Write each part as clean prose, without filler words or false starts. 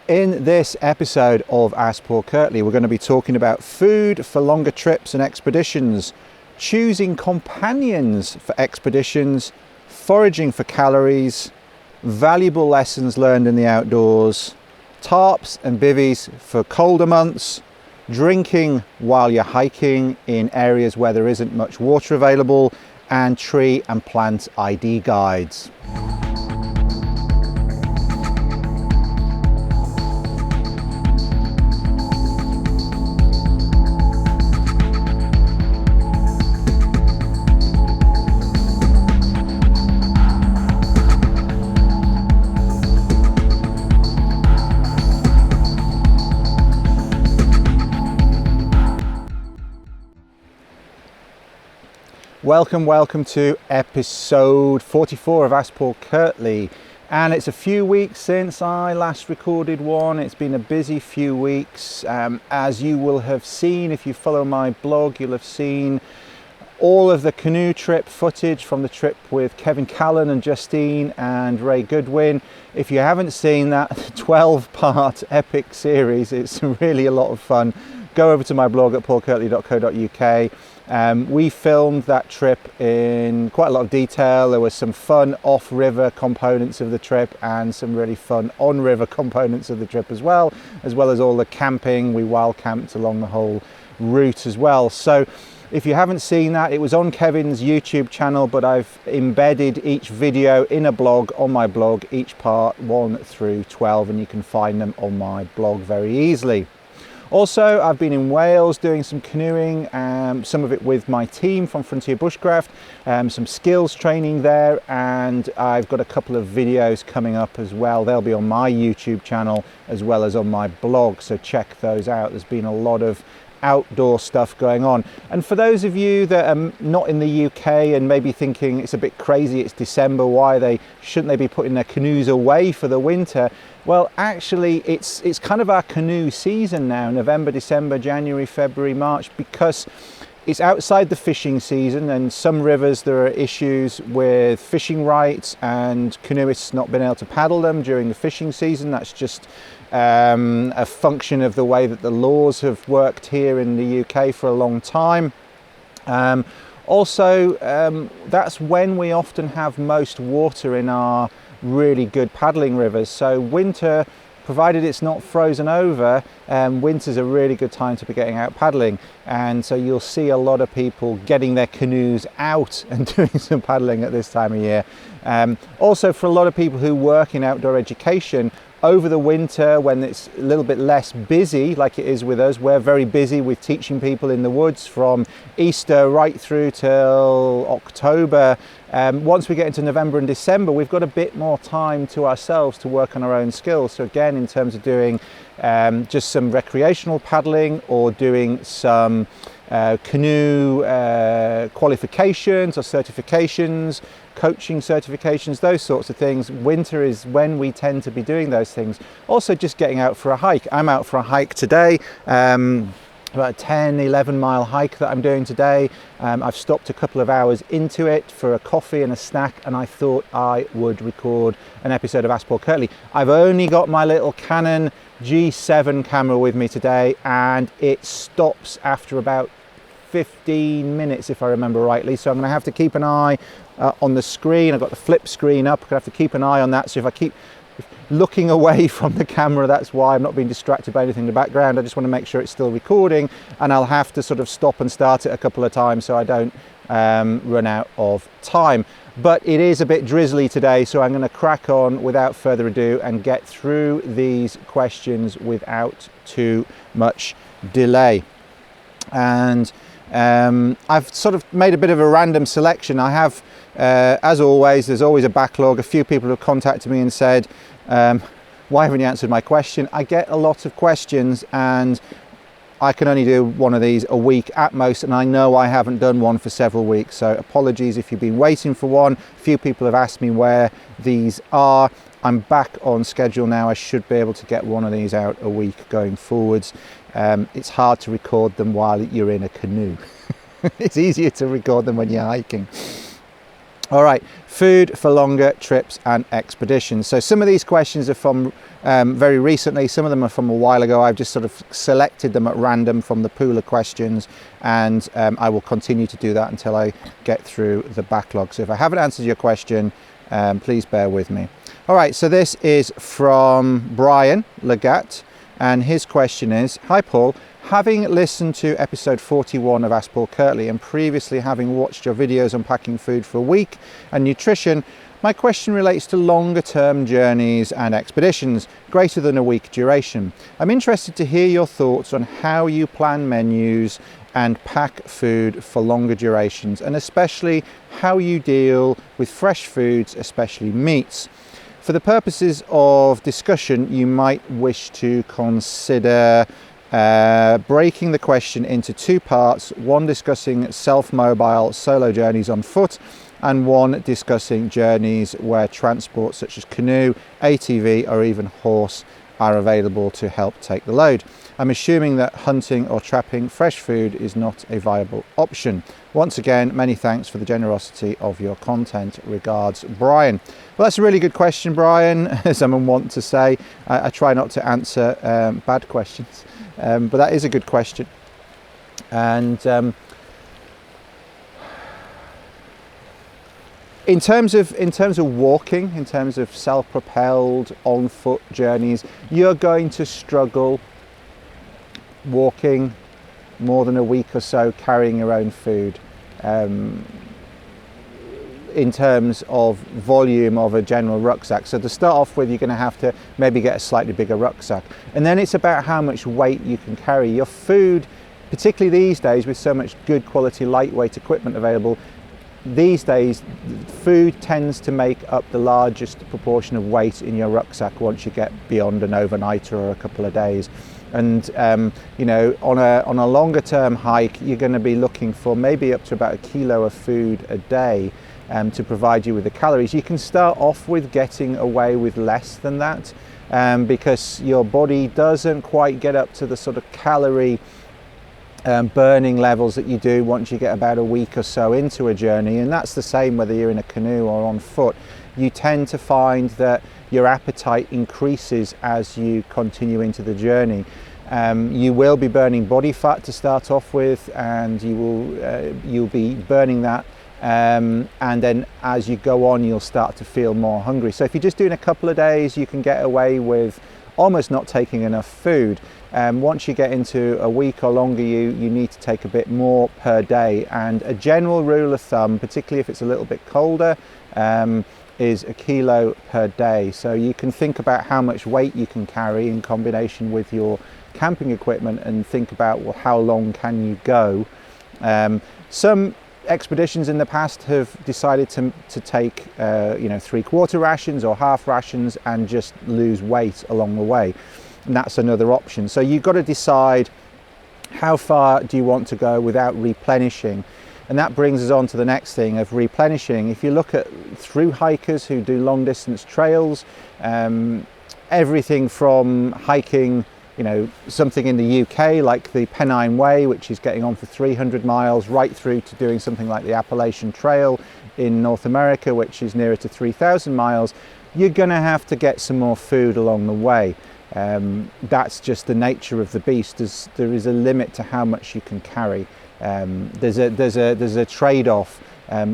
In this episode of Ask Paul Kirtley, we're going to be talking about food for longer trips and expeditions, choosing companions for expeditions, foraging for calories, valuable lessons learned in the outdoors, tarps and bivvies for colder months, drinking while you're hiking in areas where there isn't much water available, and tree and plant ID guides. Welcome to episode 44 of Ask Paul Kirtley, and it's a few weeks since I last recorded one. It's been a busy few weeks. As you will have seen, if you follow my blog, you'll have seen all of the canoe trip footage from the trip with Kevin Callan and Justine and Ray Goodwin. If you haven't seen that 12-part epic series, it's really a lot of fun. Go over to my blog at paulkirtley.co.uk. We filmed that trip in quite a lot of detail. There were some fun off-river components of the trip and some really fun on-river components of the trip as well as all the camping. We wild camped along the whole route as well. So if you haven't seen that, it was on Kevin's YouTube channel, but I've embedded each video in a blog on my blog, each part 1 through 12, and you can find them on my blog very easily. Also, I've been in Wales doing some canoeing, some of it with my team from Frontier Bushcraft, some skills training there, and I've got a couple of videos coming up as well. They'll be on my YouTube channel as well as on my blog, so check those out. There's been a lot of outdoor stuff going on. And for those of you that are not in the UK and maybe thinking it's a bit crazy, it's December, shouldn't they be putting their canoes away for the winter? Well, actually it's kind of our canoe season now, November, December, January, February, March, because it's outside the fishing season, and some rivers there are issues with fishing rights and canoeists not being able to paddle them during the fishing season. That's just a function of the way that the laws have worked here in the UK for a long time. Also, that's when we often have most water in our really good paddling rivers. So winter, provided it's not frozen over, winter's a really good time to be getting out paddling, and so you'll see a lot of people getting their canoes out and doing some paddling at this time of year. Also, for a lot of people who work in outdoor education, over the winter when it's a little bit less busy like it is with us, we're very busy with teaching people in the woods from Easter right through till October. Once we get into November and December, we've got a bit more time to ourselves to work on our own skills. So again, in terms of doing just some recreational paddling or doing some canoe qualifications or certifications, coaching certifications, those sorts of things, winter is when we tend to be doing those things. Also, just getting out for a hike. I'm out for a hike today, about a 10-11 mile hike that I'm doing today. I've stopped a couple of hours into it for a coffee and a snack, and I thought I would record an episode of Ask Paul Kirtley. I've only got my little Canon G7 camera with me today, and it stops after about 15 minutes if I remember rightly, so I'm going to have to keep an eye on the screen. I've got the flip screen up. I'm going to have to keep an eye on that, so if I keep looking away from the camera, that's why. I'm not being distracted by anything in the background. I just want to make sure it's still recording, and I'll have to sort of stop and start it a couple of times so I don't run out of time. But it is a bit drizzly today, so I'm going to crack on without further ado and get through these questions without too much delay. And I've sort of made a bit of a random selection. I have, as always, there's always a backlog. A few people have contacted me and said, why haven't you answered my question? I get a lot of questions, and I can only do one of these a week at most, and I know I haven't done one for several weeks, so apologies if you've been waiting for one. A few people have asked me where these are. I'm back on schedule now. I should be able to get one of these out a week going forwards. It's hard to record them while you're in a canoe. It's easier to record them when you're hiking. All right, food for longer trips and expeditions. So some of these questions are from very recently, some of them are from a while ago. I've just sort of selected them at random from the pool of questions, and I will continue to do that until I get through the backlog. So if I haven't answered your question, please bear with me. All right, so this is from Brian Legat, and his question is, hi Paul, having listened to episode 41 of Ask Paul Kirtley and previously having watched your videos on packing food for a week and nutrition, my question relates to longer term journeys and expeditions, greater than a week duration. I'm interested to hear your thoughts on how you plan menus and pack food for longer durations, and especially how you deal with fresh foods, especially meats. For the purposes of discussion, you might wish to consider breaking the question into two parts, one discussing self-mobile solo journeys on foot, and one discussing journeys where transport such as canoe, ATV or even horse are available to help take the load. I'm assuming that hunting or trapping fresh food is not a viable option. Once again, many thanks for the generosity of your content. Regards, Brian. Well, that's a really good question, Brian. As someone wants to say, I try not to answer bad questions. But that is a good question, and in terms of walking, in terms of self-propelled on-foot journeys, you're going to struggle walking more than a week or so carrying your own food. In terms of volume of a general rucksack. So to start off with, you're going to have to maybe get a slightly bigger rucksack, and then it's about how much weight you can carry. Your food, particularly these days with so much good quality lightweight equipment available, these days food tends to make up the largest proportion of weight in your rucksack once you get beyond an overnighter or a couple of days. And you know, on a longer term hike, you're going to be looking for maybe up to about 1 kilo of food a day to provide you with the calories. You can start off with getting away with less than that because your body doesn't quite get up to the sort of calorie burning levels that you do once you get about a week or so into a journey, and that's the same whether you're in a canoe or on foot. You tend to find that your appetite increases as you continue into the journey. You will be burning body fat to start off with, and you'll be burning that, and then as you go on you'll start to feel more hungry. So if you're just doing a couple of days, you can get away with almost not taking enough food. Once you get into a week or longer, you need to take a bit more per day, and a general rule of thumb, particularly if it's a little bit colder, is 1 kilo per day. So you can think about how much weight you can carry in combination with your camping equipment and think about, well, how long can you go? Some expeditions in the past have decided to take 3/4 rations or half rations and just lose weight along the way, and that's another option. So you've got to decide how far do you want to go without replenishing, and that brings us on to the next thing of replenishing. If you look at through hikers who do long distance trails, everything from hiking something in the UK like the Pennine Way, which is getting on for 300 miles, right through to doing something like the Appalachian Trail in North America, which is nearer to 3,000 miles, you're going to have to get some more food along the way. That's just the nature of the beast. There is a limit to how much you can carry. There's a trade-off.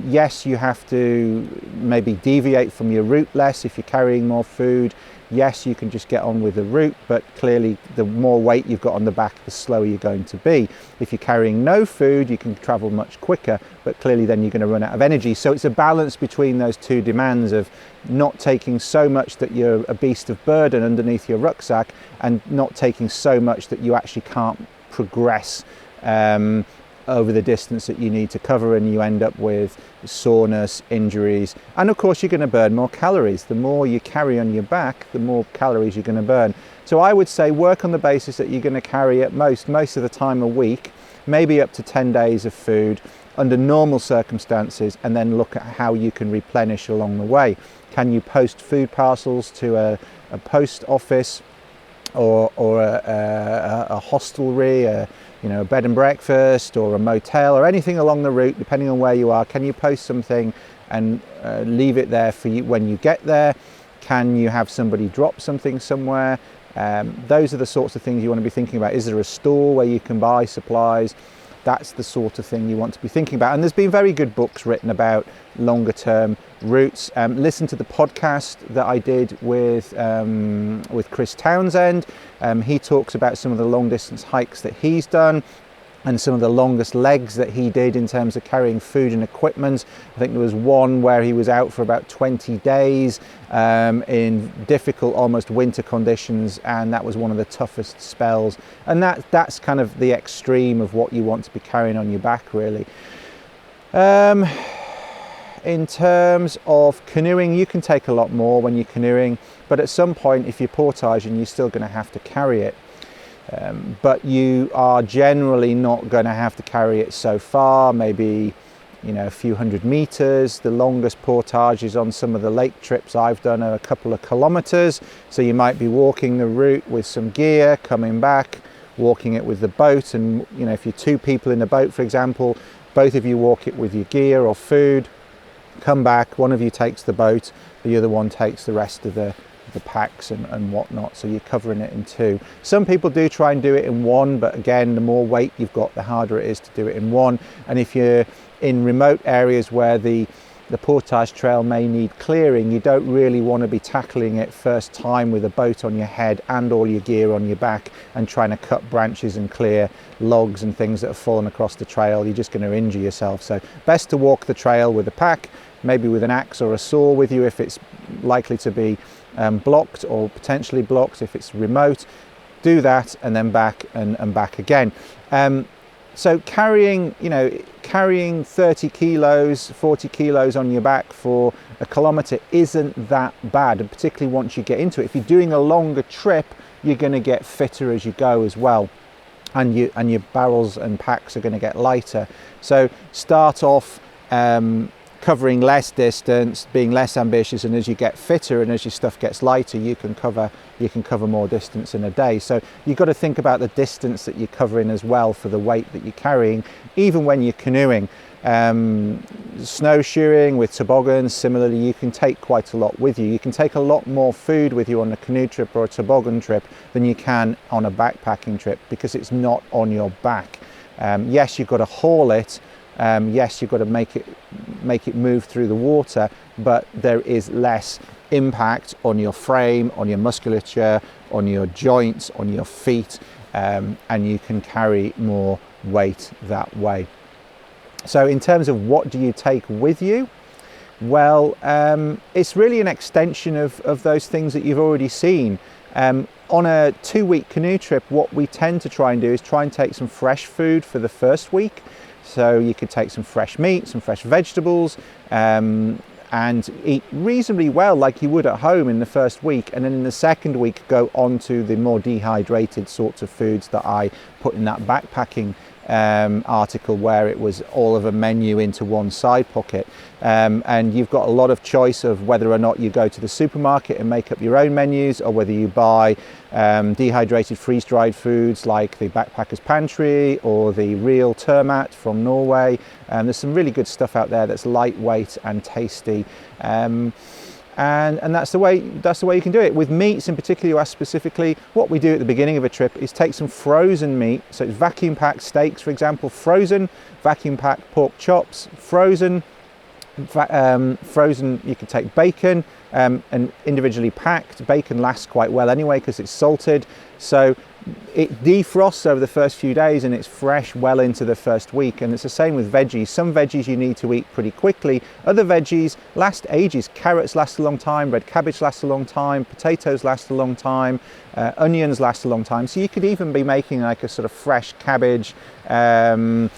Yes, you have to maybe deviate from your route less if you're carrying more food. Yes, you can just get on with the route, but clearly the more weight you've got on the back, the slower you're going to be. If you're carrying no food, you can travel much quicker, but clearly then you're going to run out of energy. So it's a balance between those two demands of not taking so much that you're a beast of burden underneath your rucksack, and not taking so much that you actually can't progress over the distance that you need to cover, and you end up with soreness, injuries, and of course you're going to burn more calories. The more you carry on your back, the more calories you're going to burn. So I would say work on the basis that you're going to carry at most of the time a week, maybe up to 10 days of food under normal circumstances, and then look at how you can replenish along the way. Can you post food parcels to a post office or a hostelry, a bed and breakfast or a motel or anything along the route, depending on where you are? Can you post something and leave it there for you when you get there? Can you have somebody drop something somewhere? Those are the sorts of things you want to be thinking about. Is there a store where you can buy supplies? That's the sort of thing you want to be thinking about. And there's been very good books written about longer term routes. Listen to the podcast that I did with Chris Townsend. He talks about some of the long distance hikes that he's done and some of the longest legs that he did in terms of carrying food and equipment. I think there was one where he was out for about 20 days in difficult, almost winter conditions, and that was one of the toughest spells. And that's kind of the extreme of what you want to be carrying on your back, really. In terms of canoeing, you can take a lot more when you're canoeing, but at some point, if you're portaging, you're still going to have to carry it. But you are generally not going to have to carry it so far, maybe a few hundred meters. The longest portages on some of the lake trips I've done are a couple of kilometers, so you might be walking the route with some gear, coming back, walking it with the boat, and if you're two people in a boat, for example, both of you walk it with your gear or food, come back, one of you takes the boat, the other one takes the rest of the packs and whatnot, so you're covering it in two. Some people do try and do it in one, but again, the more weight you've got, the harder it is to do it in one. And if you're in remote areas where the portage trail may need clearing, you don't really want to be tackling it first time with a boat on your head and all your gear on your back and trying to cut branches and clear logs and things that have fallen across the trail. You're just going to injure yourself. So best to walk the trail with a pack, maybe with an axe or a saw with you if it's likely to be blocked or potentially blocked if it's remote. Do that and then back and back again. So carrying 30 kilos, 40 kilos on your back for a kilometre isn't that bad, and particularly once you get into it. If you're doing a longer trip, you're going to get fitter as you go as well, and your barrels and packs are going to get lighter. So start off covering less distance, being less ambitious, and as you get fitter and as your stuff gets lighter, you can cover more distance in a day. So you've got to think about the distance that you're covering as well for the weight that you're carrying, even when you're canoeing. Snowshoeing with toboggans, similarly, you can take quite a lot with you. You can take a lot more food with you on a canoe trip or a toboggan trip than you can on a backpacking trip, because it's not on your back. Yes, you've got to haul it. Yes, you've got to make it move through the water, but there is less impact on your frame, on your musculature, on your joints, on your feet, and you can carry more weight that way. So in terms of what do you take with you? Well, it's really an extension of those things that you've already seen. On a 2-week canoe trip, what we tend to try and do is try and take some fresh food for the first week. So you could take some fresh meat, some fresh vegetables, and eat reasonably well like you would at home in the first week. And then in the second week, go on to the more dehydrated sorts of foods that I put in that backpacking article, where it was all of a menu into one side pocket. And you've got a lot of choice of whether or not you go to the supermarket and make up your own menus, or whether you buy dehydrated freeze-dried foods like the Backpackers Pantry or the Real Termat from Norway. There's some really good stuff out there that's lightweight and tasty. And that's the way you can do it. With meats in particular, you asked specifically, what we do at the beginning of a trip is take some frozen meat. So it's vacuum packed steaks, for example, frozen, vacuum packed pork chops, frozen. You can take bacon and individually packed. Bacon lasts quite well anyway because it's salted. So it defrosts over the first few days and it's fresh well into the first week. And it's the same with veggies. Some veggies you need to eat pretty quickly. Other veggies last ages. Carrots last a long time, red cabbage lasts a long time, potatoes last a long time, onions last a long time. So you could even be making like a sort of fresh cabbage and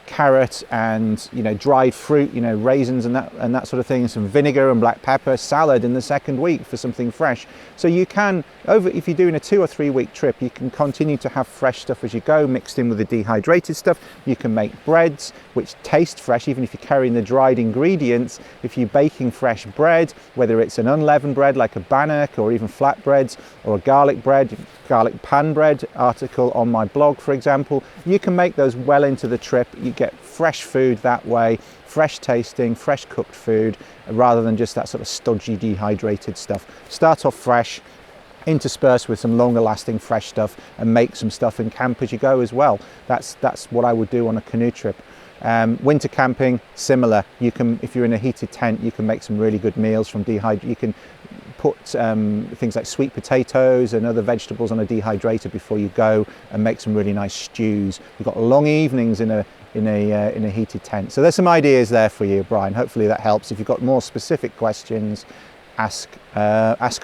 carrot and dried fruit, raisins and that sort of thing, some vinegar and black pepper, salad in the second week for something fresh. So you can, if you're doing a 2 or 3 week trip, you can continue to have fresh stuff as you go, mixed in with the dehydrated stuff. You can make breads which taste fresh, even if you're carrying the dried ingredients. If you're baking fresh bread, whether it's an unleavened bread like a bannock, or even flatbreads, or a garlic bread, garlic pan bread article on my blog, for example, you can make those well into the trip, you get fresh food that way, fresh tasting, fresh cooked food, rather than just that sort of stodgy, dehydrated stuff. Start off fresh, intersperse with some longer lasting fresh stuff, and make some stuff in camp as you go as well. That's what I would do on a canoe trip. Winter camping, similar. You can, if you're in a heated tent, you can make some really good meals from you can put things like sweet potatoes and other vegetables on a dehydrator before you go, and make some really nice stews. You've got long evenings in a heated tent. So there's some ideas there for you, Brian. Hopefully that helps. If you've got more specific questions, ask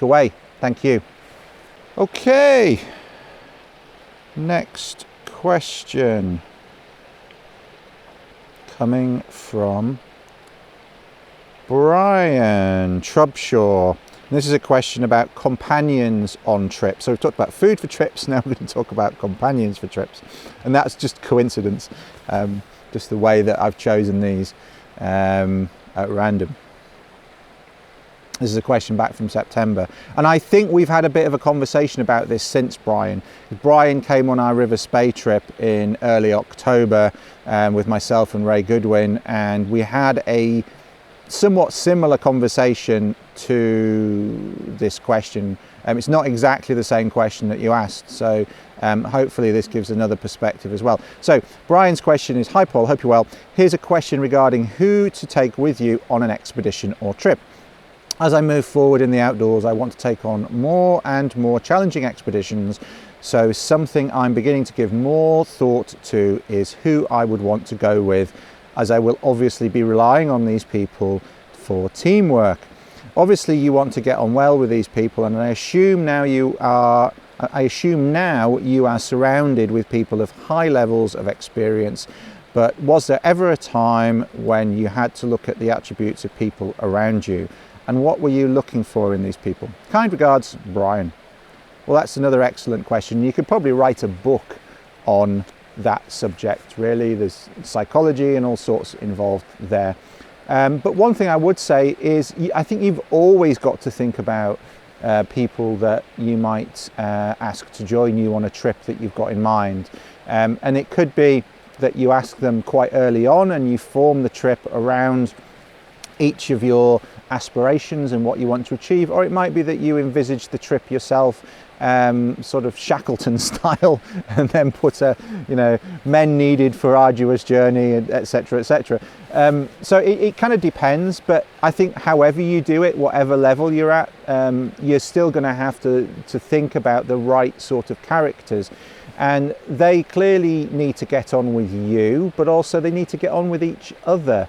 away. Thank you. Okay, next question coming from Brian Trubshaw. This is a question about companions on trips. So we've talked about food for trips, now we're going to talk about companions for trips. And that's just coincidence, just the way that I've chosen these at random. This is a question back from September. And I think we've had a bit of a conversation about this since Brian. Brian came on our River Spey trip in early October with myself and Ray Goodwin, and we had a somewhat similar conversation to this question. It's not exactly the same question that you asked, so hopefully this gives another perspective as well. So Brian's question is, hi Paul, hope you're well. Here's a question regarding who to take with you on an expedition or trip. As I move forward in the outdoors, I want to take on more and more challenging expeditions. So something I'm beginning to give more thought to is who I would want to go with, as I will obviously be relying on these people for teamwork. Obviously you want to get on well with these people, and I assume now you are surrounded with people of high levels of experience. But was there ever a time when you had to look at the attributes of people around you? And what were you looking for in these people? Kind regards, Brian. Well, that's another excellent question. You could probably write a book on that subject, really. There's psychology and all sorts involved there. But one thing I would say is, I think you've always got to think about people that you might ask to join you on a trip that you've got in mind. And it could be that you ask them quite early on and you form the trip around each of your aspirations and what you want to achieve, or it might be that you envisage the trip yourself, sort of Shackleton style, and then put men needed for arduous journey, etc., etc. So it kind of depends, but I think however you do it, whatever level you're at, you're still going to have to think about the right sort of characters, and they clearly need to get on with you, but also they need to get on with each other.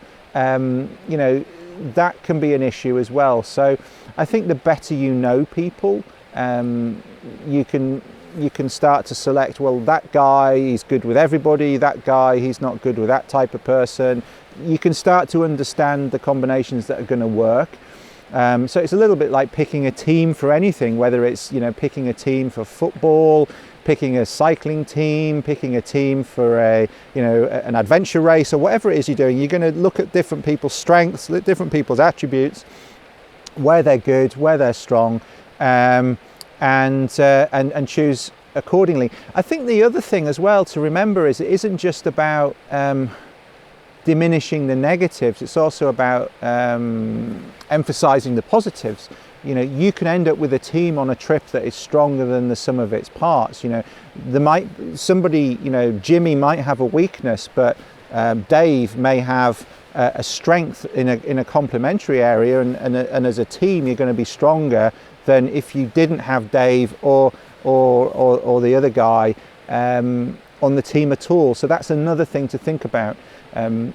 That can be an issue as well. So I think the better you know people, you can start to select, well, that guy, he's good with everybody, that guy, he's not good with that type of person. You can start to understand the combinations that are going to work. So it's a little bit like picking a team for anything, whether it's picking a team for football, picking a cycling team, picking a team for an adventure race, or whatever it is you're doing. You're going to look at different people's strengths, different people's attributes, where they're good, where they're strong, and choose accordingly. I think the other thing as well to remember is it isn't just about diminishing the negatives, it's also about emphasizing the positives. You can end up with a team on a trip that is stronger than the sum of its parts. Jimmy might have a weakness, but Dave may have a strength in a complementary area, and as a team you're going to be stronger than if you didn't have Dave or the other guy on the team at all. So that's another thing to think about.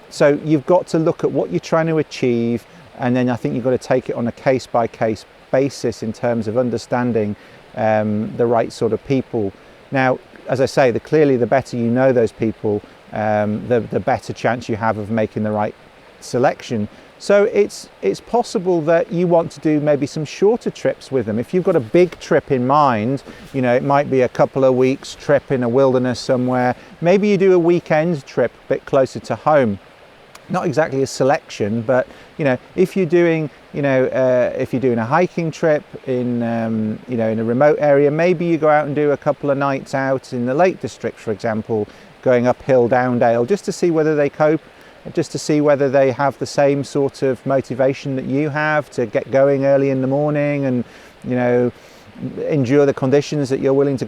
So you've got to look at what you're trying to achieve, and then I think you've got to take it on a case-by-case basis in terms of understanding the right sort of people. Now, as I say, clearly the better you know those people, the better chance you have of making the right selection. So it's possible that you want to do maybe some shorter trips with them. If you've got a big trip in mind, it might be a couple of weeks trip in a wilderness somewhere. Maybe you do a weekend trip a bit closer to home. Not exactly a selection, but if you're doing a hiking trip in in a remote area, maybe you go out and do a couple of nights out in the Lake District, for example. going uphill, down dale, just to see whether they cope, just to see whether they have the same sort of motivation that you have to get going early in the morning and, you know, endure the conditions that you're willing to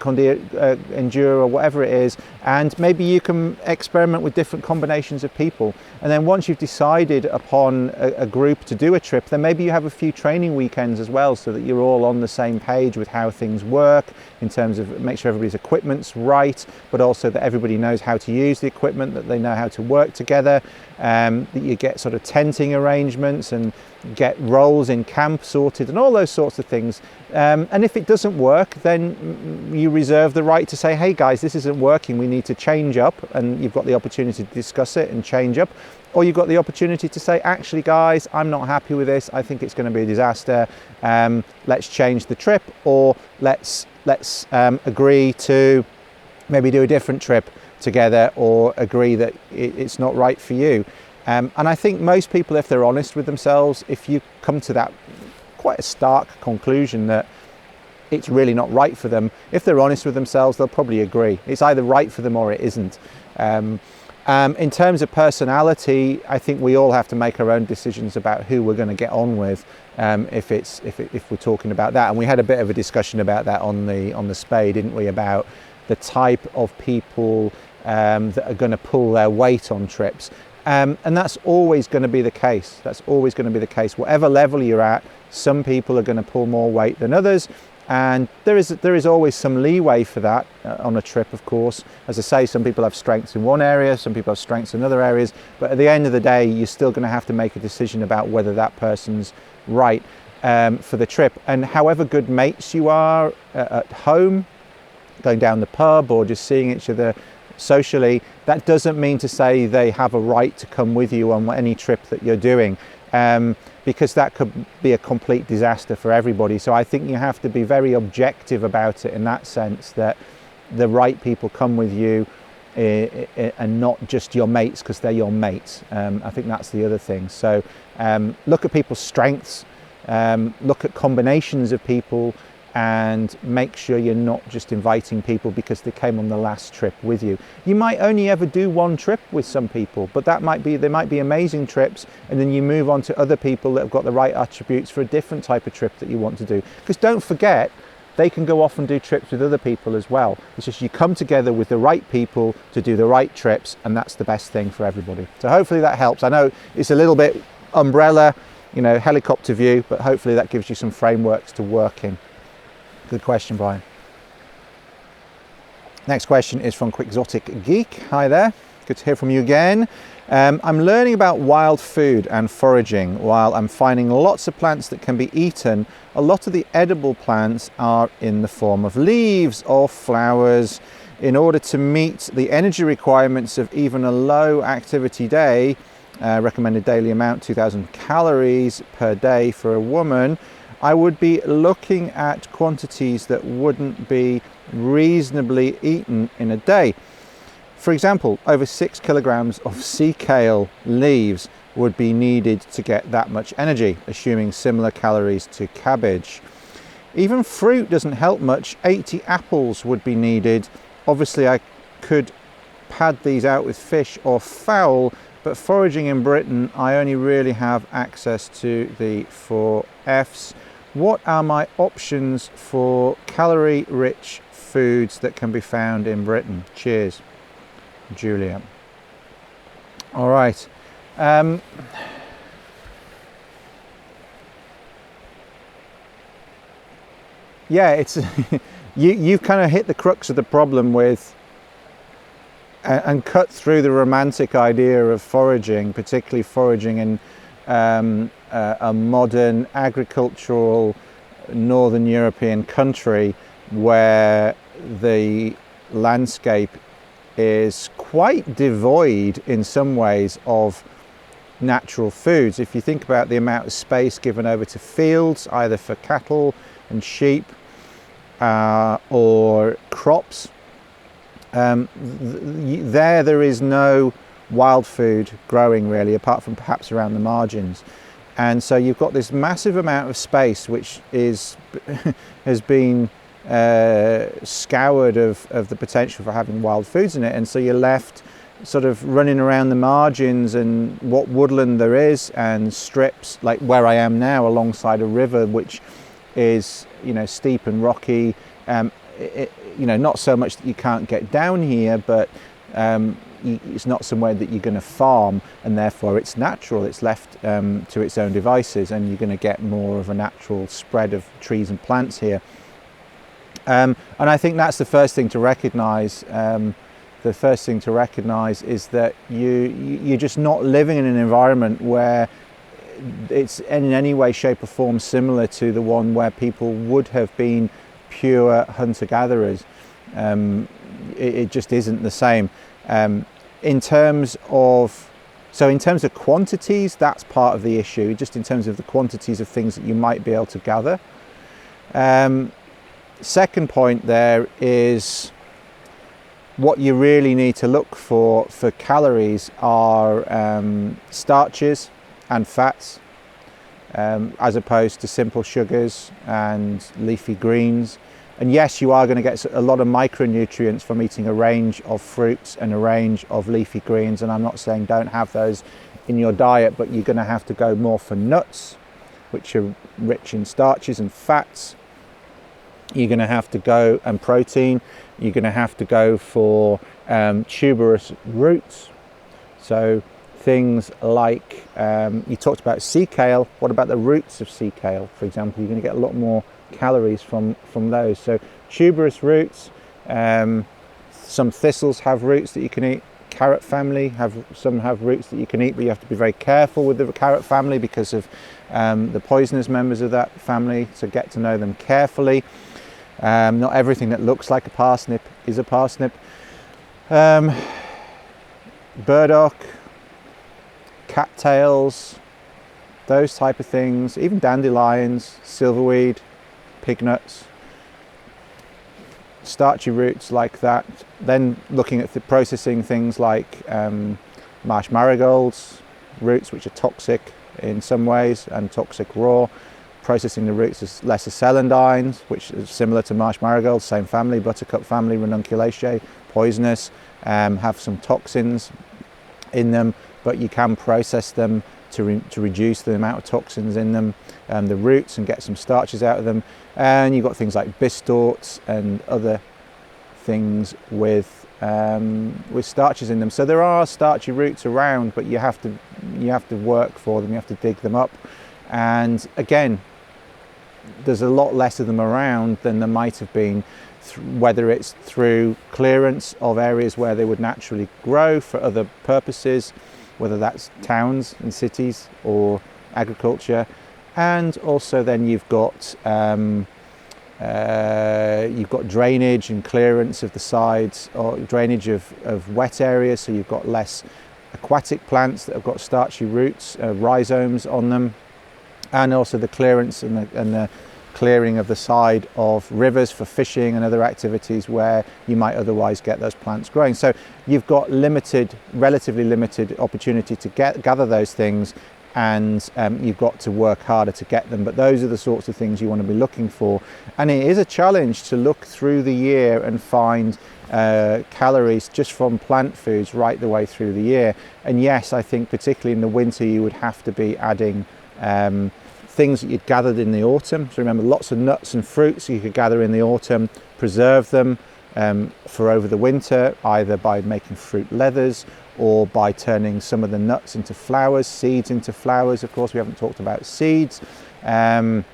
endure, or whatever it is. And maybe you can experiment with different combinations of people, and then once you've decided upon a group to do a trip, then maybe you have a few training weekends as well, so that you're all on the same page with how things work, in terms of make sure everybody's equipment's right, but also that everybody knows how to use the equipment, that they know how to work together, that you get sort of tenting arrangements and get roles in camp sorted and all those sorts of things. And if it doesn't work, then you reserve the right to say, hey guys, this isn't working, we need to change up, and you've got the opportunity to discuss it and change up. Or you've got the opportunity to say, actually guys, I'm not happy with this, I think it's going to be a disaster, let's change the trip, or let's agree to maybe do a different trip together, or agree that it's not right for you. And I think most people, if they're honest with themselves, if you come to that quite a stark conclusion that it's really not right for them, if they're honest with themselves, they'll probably agree. It's either right for them or it isn't. In terms of personality, I think we all have to make our own decisions about who we're going to get on with, if we're talking about that. And we had a bit of a discussion about that on the Spade, didn't we, about the type of people that are going to pull their weight on trips. And that's always going to be the case. That's always going to be the case. Whatever level you're at, some people are going to pull more weight than others. And there is always some leeway for that on a trip, of course. As I say, some people have strengths in one area, some people have strengths in other areas. But at the end of the day, you're still going to have to make a decision about whether that person's right for the trip. And however good mates you are at home, going down the pub or just seeing each other socially, that doesn't mean to say they have a right to come with you on any trip that you're doing, because that could be a complete disaster for everybody. So I think you have to be very objective about it, in that sense that the right people come with you and not just your mates because they're your mates. I think that's the other thing. So look at people's strengths, look at combinations of people, and make sure you're not just inviting people because they came on the last trip with you. You might only ever do one trip with some people, but they might be amazing trips, and then you move on to other people that have got the right attributes for a different type of trip that you want to do. Because don't forget, they can go off and do trips with other people as well. It's just you come together with the right people to do the right trips, and that's the best thing for everybody. So hopefully that helps. I know it's a little bit umbrella, you know, helicopter view, but hopefully that gives you some frameworks to work in. Good question, Brian. Next question is from Quixotic Geek. Hi there, good to hear from you again. I'm learning about wild food and foraging. While I'm finding lots of plants that can be eaten, a lot of the edible plants are in the form of leaves or flowers. In order to meet the energy requirements of even a low activity day, recommended daily amount 2,000 calories per day for a woman, I would be looking at quantities that wouldn't be reasonably eaten in a day. For example, over 6 kilograms of sea kale leaves would be needed to get that much energy, assuming similar calories to cabbage. Even fruit doesn't help much. 80 apples would be needed. Obviously, I could pad these out with fish or fowl, but foraging in Britain, I only really have access to the 4 Fs. What are my options for calorie-rich foods that can be found in Britain? Cheers, Julia. All right. Yeah, it's you've kind of hit the crux of the problem with and cut through the romantic idea of foraging, particularly foraging in a modern agricultural Northern European country where the landscape is quite devoid in some ways of natural foods. If you think about the amount of space given over to fields, either for cattle and sheep or crops, there is no wild food growing really, apart from perhaps around the margins. And so you've got this massive amount of space which has been scoured of the potential for having wild foods in it, and so you're left sort of running around the margins and what woodland there is, and strips like where I am now alongside a river which is, you know, steep and rocky. You know, not so much that you can't get down here, but it's not somewhere that you're going to farm, and therefore it's natural, it's left to its own devices, and you're going to get more of a natural spread of trees and plants here. And I think that's the first thing to recognize. The first thing to recognize is that you're just not living in an environment where it's in any way, shape or form similar to the one where people would have been pure hunter-gatherers. It just isn't the same. In terms of quantities, that's part of the issue, just in terms of the quantities of things that you might be able to gather. Second point there is what you really need to look for calories are starches and fats, as opposed to simple sugars and leafy greens. And yes, you are going to get a lot of micronutrients from eating a range of fruits and a range of leafy greens, and I'm not saying don't have those in your diet, but you're going to have to go more for nuts, which are rich in starches and fats. You're going to have to go, and protein, you're going to have to go for tuberous roots. So things like, you talked about sea kale, what about the roots of sea kale, for example? You're going to get a lot more calories from those. So tuberous roots, some thistles have roots that you can eat. Carrot family some have roots that you can eat, but you have to be very careful with the carrot family because of the poisonous members of that family, so get to know them carefully. Not everything that looks like a parsnip is a parsnip. Burdock, cattails, those type of things, even dandelions, silverweed, pig nuts, starchy roots like that. Then looking at the processing things like marsh marigolds, roots which are toxic in some ways and toxic raw. Processing the roots as lesser celandines, which is similar to marsh marigolds, same family, buttercup family, ranunculaceae, poisonous, have some toxins in them, but you can process them to reduce the amount of toxins in them, the roots, and get some starches out of them. And you've got things like bistorts and other things with starches in them. So there are starchy roots around, but you have to work for them, you have to dig them up. And again, there's a lot less of them around than there might have been, whether it's through clearance of areas where they would naturally grow for other purposes, whether that's towns and cities or agriculture. And also then you've got drainage and clearance of the sides, or drainage of wet areas, so you've got less aquatic plants that have got starchy roots, rhizomes on them. And also the clearance and the clearing of the side of rivers for fishing and other activities where you might otherwise get those plants growing. So you've got relatively limited opportunity to gather those things, and you've got to work harder to get them. But those are the sorts of things you want to be looking for. And it is a challenge to look through the year and find calories just from plant foods right the way through the year. And yes, I think particularly in the winter you would have to be adding things that you'd gathered in the autumn. So remember, lots of nuts and fruits you could gather in the autumn, preserve them for over the winter, either by making fruit leathers or by turning some of the nuts into flowers, seeds into flowers. Of course, we haven't talked about seeds. Grass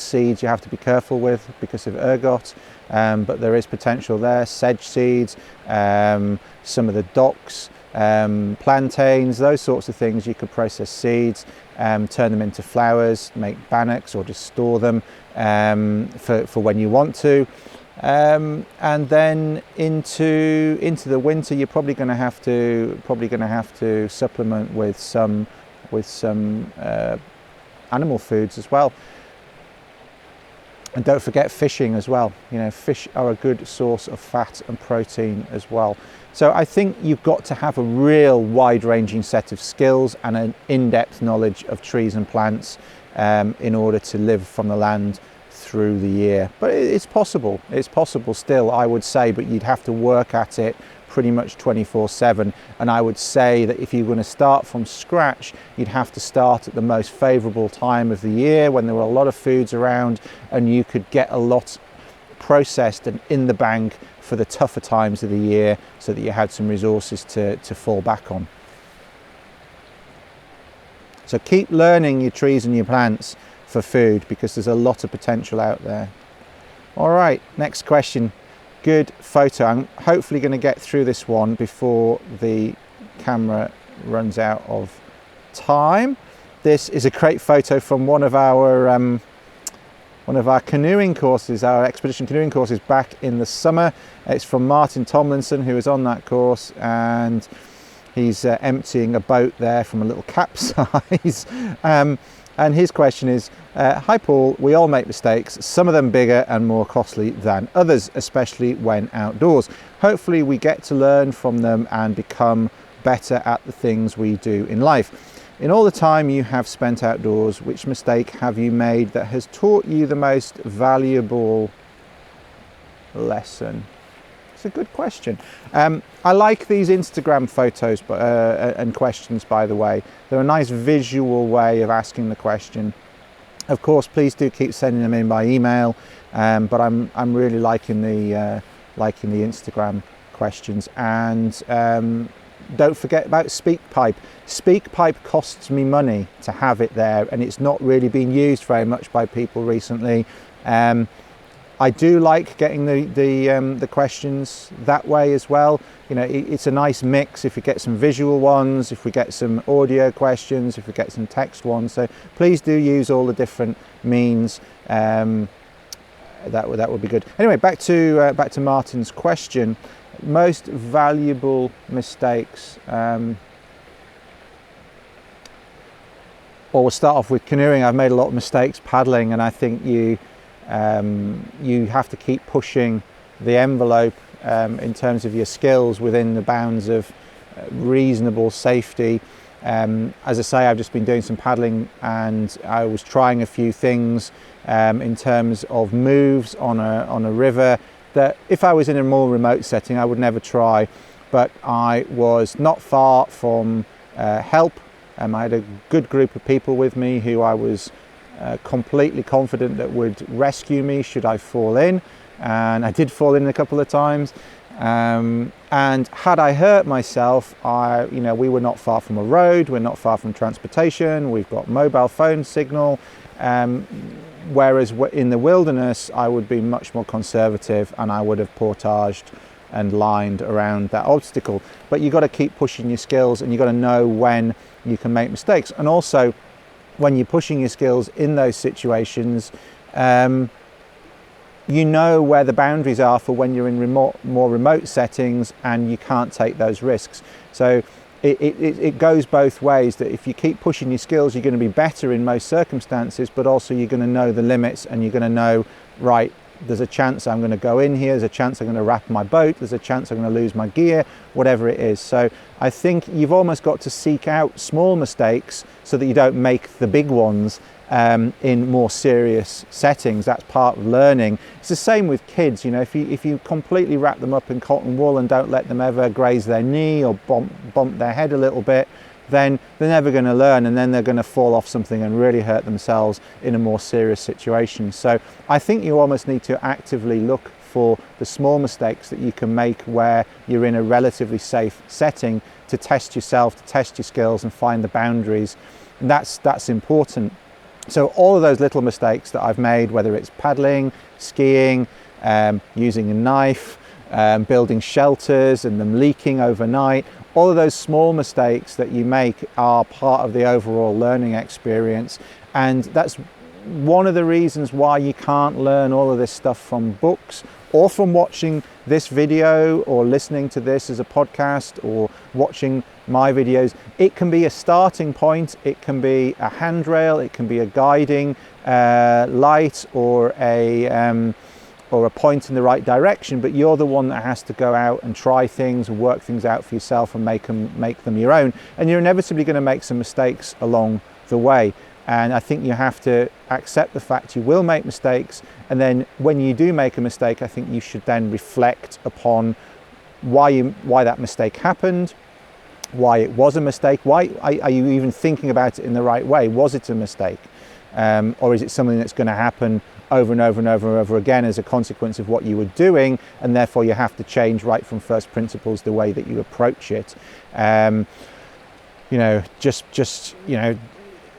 seeds you have to be careful with because of ergot, but there is potential there. Sedge seeds, some of the docks, plantains, those sorts of things. You could process seeds, turn them into flowers, make bannocks, or just store them for when you want to. And then into the winter, you're probably going to have to supplement with some animal foods as well. And don't forget fishing as well. Fish are a good source of fat and protein as well. So I think you've got to have a real wide-ranging set of skills and an in-depth knowledge of trees and plants in order to live from the land through the year. But it's possible still, I would say, but you'd have to work at it pretty much 24/7. And I would say that if you're going to start from scratch, you'd have to start at the most favourable time of the year when there were a lot of foods around and you could get a lot processed and in the bank for the tougher times of the year, so that you had some resources to fall back on. So keep learning your trees and your plants for food, because there's a lot of potential out there. All right, next question. Good photo. I'm hopefully going to get through this one before the camera runs out of time. This is a great photo from one of our canoeing courses, our Expedition canoeing courses back in the summer. It's from Martin Tomlinson, who is on that course, and he's emptying a boat there from a little capsize. And his question is, hi Paul, we all make mistakes, some of them bigger and more costly than others, especially when outdoors. Hopefully we get to learn from them and become better at the things we do in life. In all the time you have spent outdoors, which mistake have you made that has taught you the most valuable lesson? It's a good question. I like these Instagram photos and questions, by the way. They're a nice visual way of asking the question. Of course, please do keep sending them in by email, but I'm really liking the Instagram questions. And don't forget about SpeakPipe. SpeakPipe costs me money to have it there, and it's not really been used very much by people recently. I do like getting the questions that way as well. You know, it's a nice mix if we get some visual ones, if we get some audio questions, if we get some text ones. So please do use all the different means. That would be good. Anyway, back to Martin's question. Most valuable mistakes. Well, we'll start off with canoeing. I've made a lot of mistakes paddling, and I think you have to keep pushing the envelope in terms of your skills within the bounds of reasonable safety. As I say, I've just been doing some paddling, and I was trying a few things in terms of moves on a river that if I was in a more remote setting I would never try, but I was not far from help. I had a good group of people with me who I was completely confident that would rescue me should I fall in, and I did fall in a couple of times, and had I hurt myself, we were not far from a road, we're not far from transportation, we've got mobile phone signal, whereas in the wilderness I would be much more conservative and I would have portaged and lined around that obstacle. But you've got to keep pushing your skills, and you've got to know when you can make mistakes. And also, when you're pushing your skills in those situations, you know where the boundaries are for when you're in more remote settings and you can't take those risks. So it goes both ways, that if you keep pushing your skills, you're going to be better in most circumstances, but also you're going to know the limits, and you're going to know, right, there's a chance I'm going to go in here, there's a chance I'm going to wrap my boat, there's a chance I'm going to lose my gear, whatever it is. So I think you've almost got to seek out small mistakes so that you don't make the big ones in more serious settings. That's part of learning. It's the same with kids. You know, if you completely wrap them up in cotton wool and don't let them ever graze their knee or bump their head a little bit, then they're never going to learn, and then they're going to fall off something and really hurt themselves in a more serious situation. So I think you almost need to actively look for the small mistakes that you can make where you're in a relatively safe setting, to test yourself, to test your skills and find the boundaries. And that's important. So all of those little mistakes that I've made, whether it's paddling, skiing, using a knife, building shelters and them leaking overnight, all of those small mistakes that you make are part of the overall learning experience. And that's one of the reasons why you can't learn all of this stuff from books or from watching this video or listening to this as a podcast or watching my videos. It can be a starting point, it can be a handrail, it can be a guiding light or a point in the right direction, but you're the one that has to go out and try things and work things out for yourself and make them your own. And you're inevitably going to make some mistakes along the way. And I think you have to accept the fact you will make mistakes, and then when you do make a mistake, I think you should then reflect upon why that mistake happened, why it was a mistake, why are you even thinking about it in the right way? Was it a mistake? Or is it something that's going to happen over and over and over and over again as a consequence of what you were doing, and therefore you have to change right from first principles the way that you approach it? You know, just you know,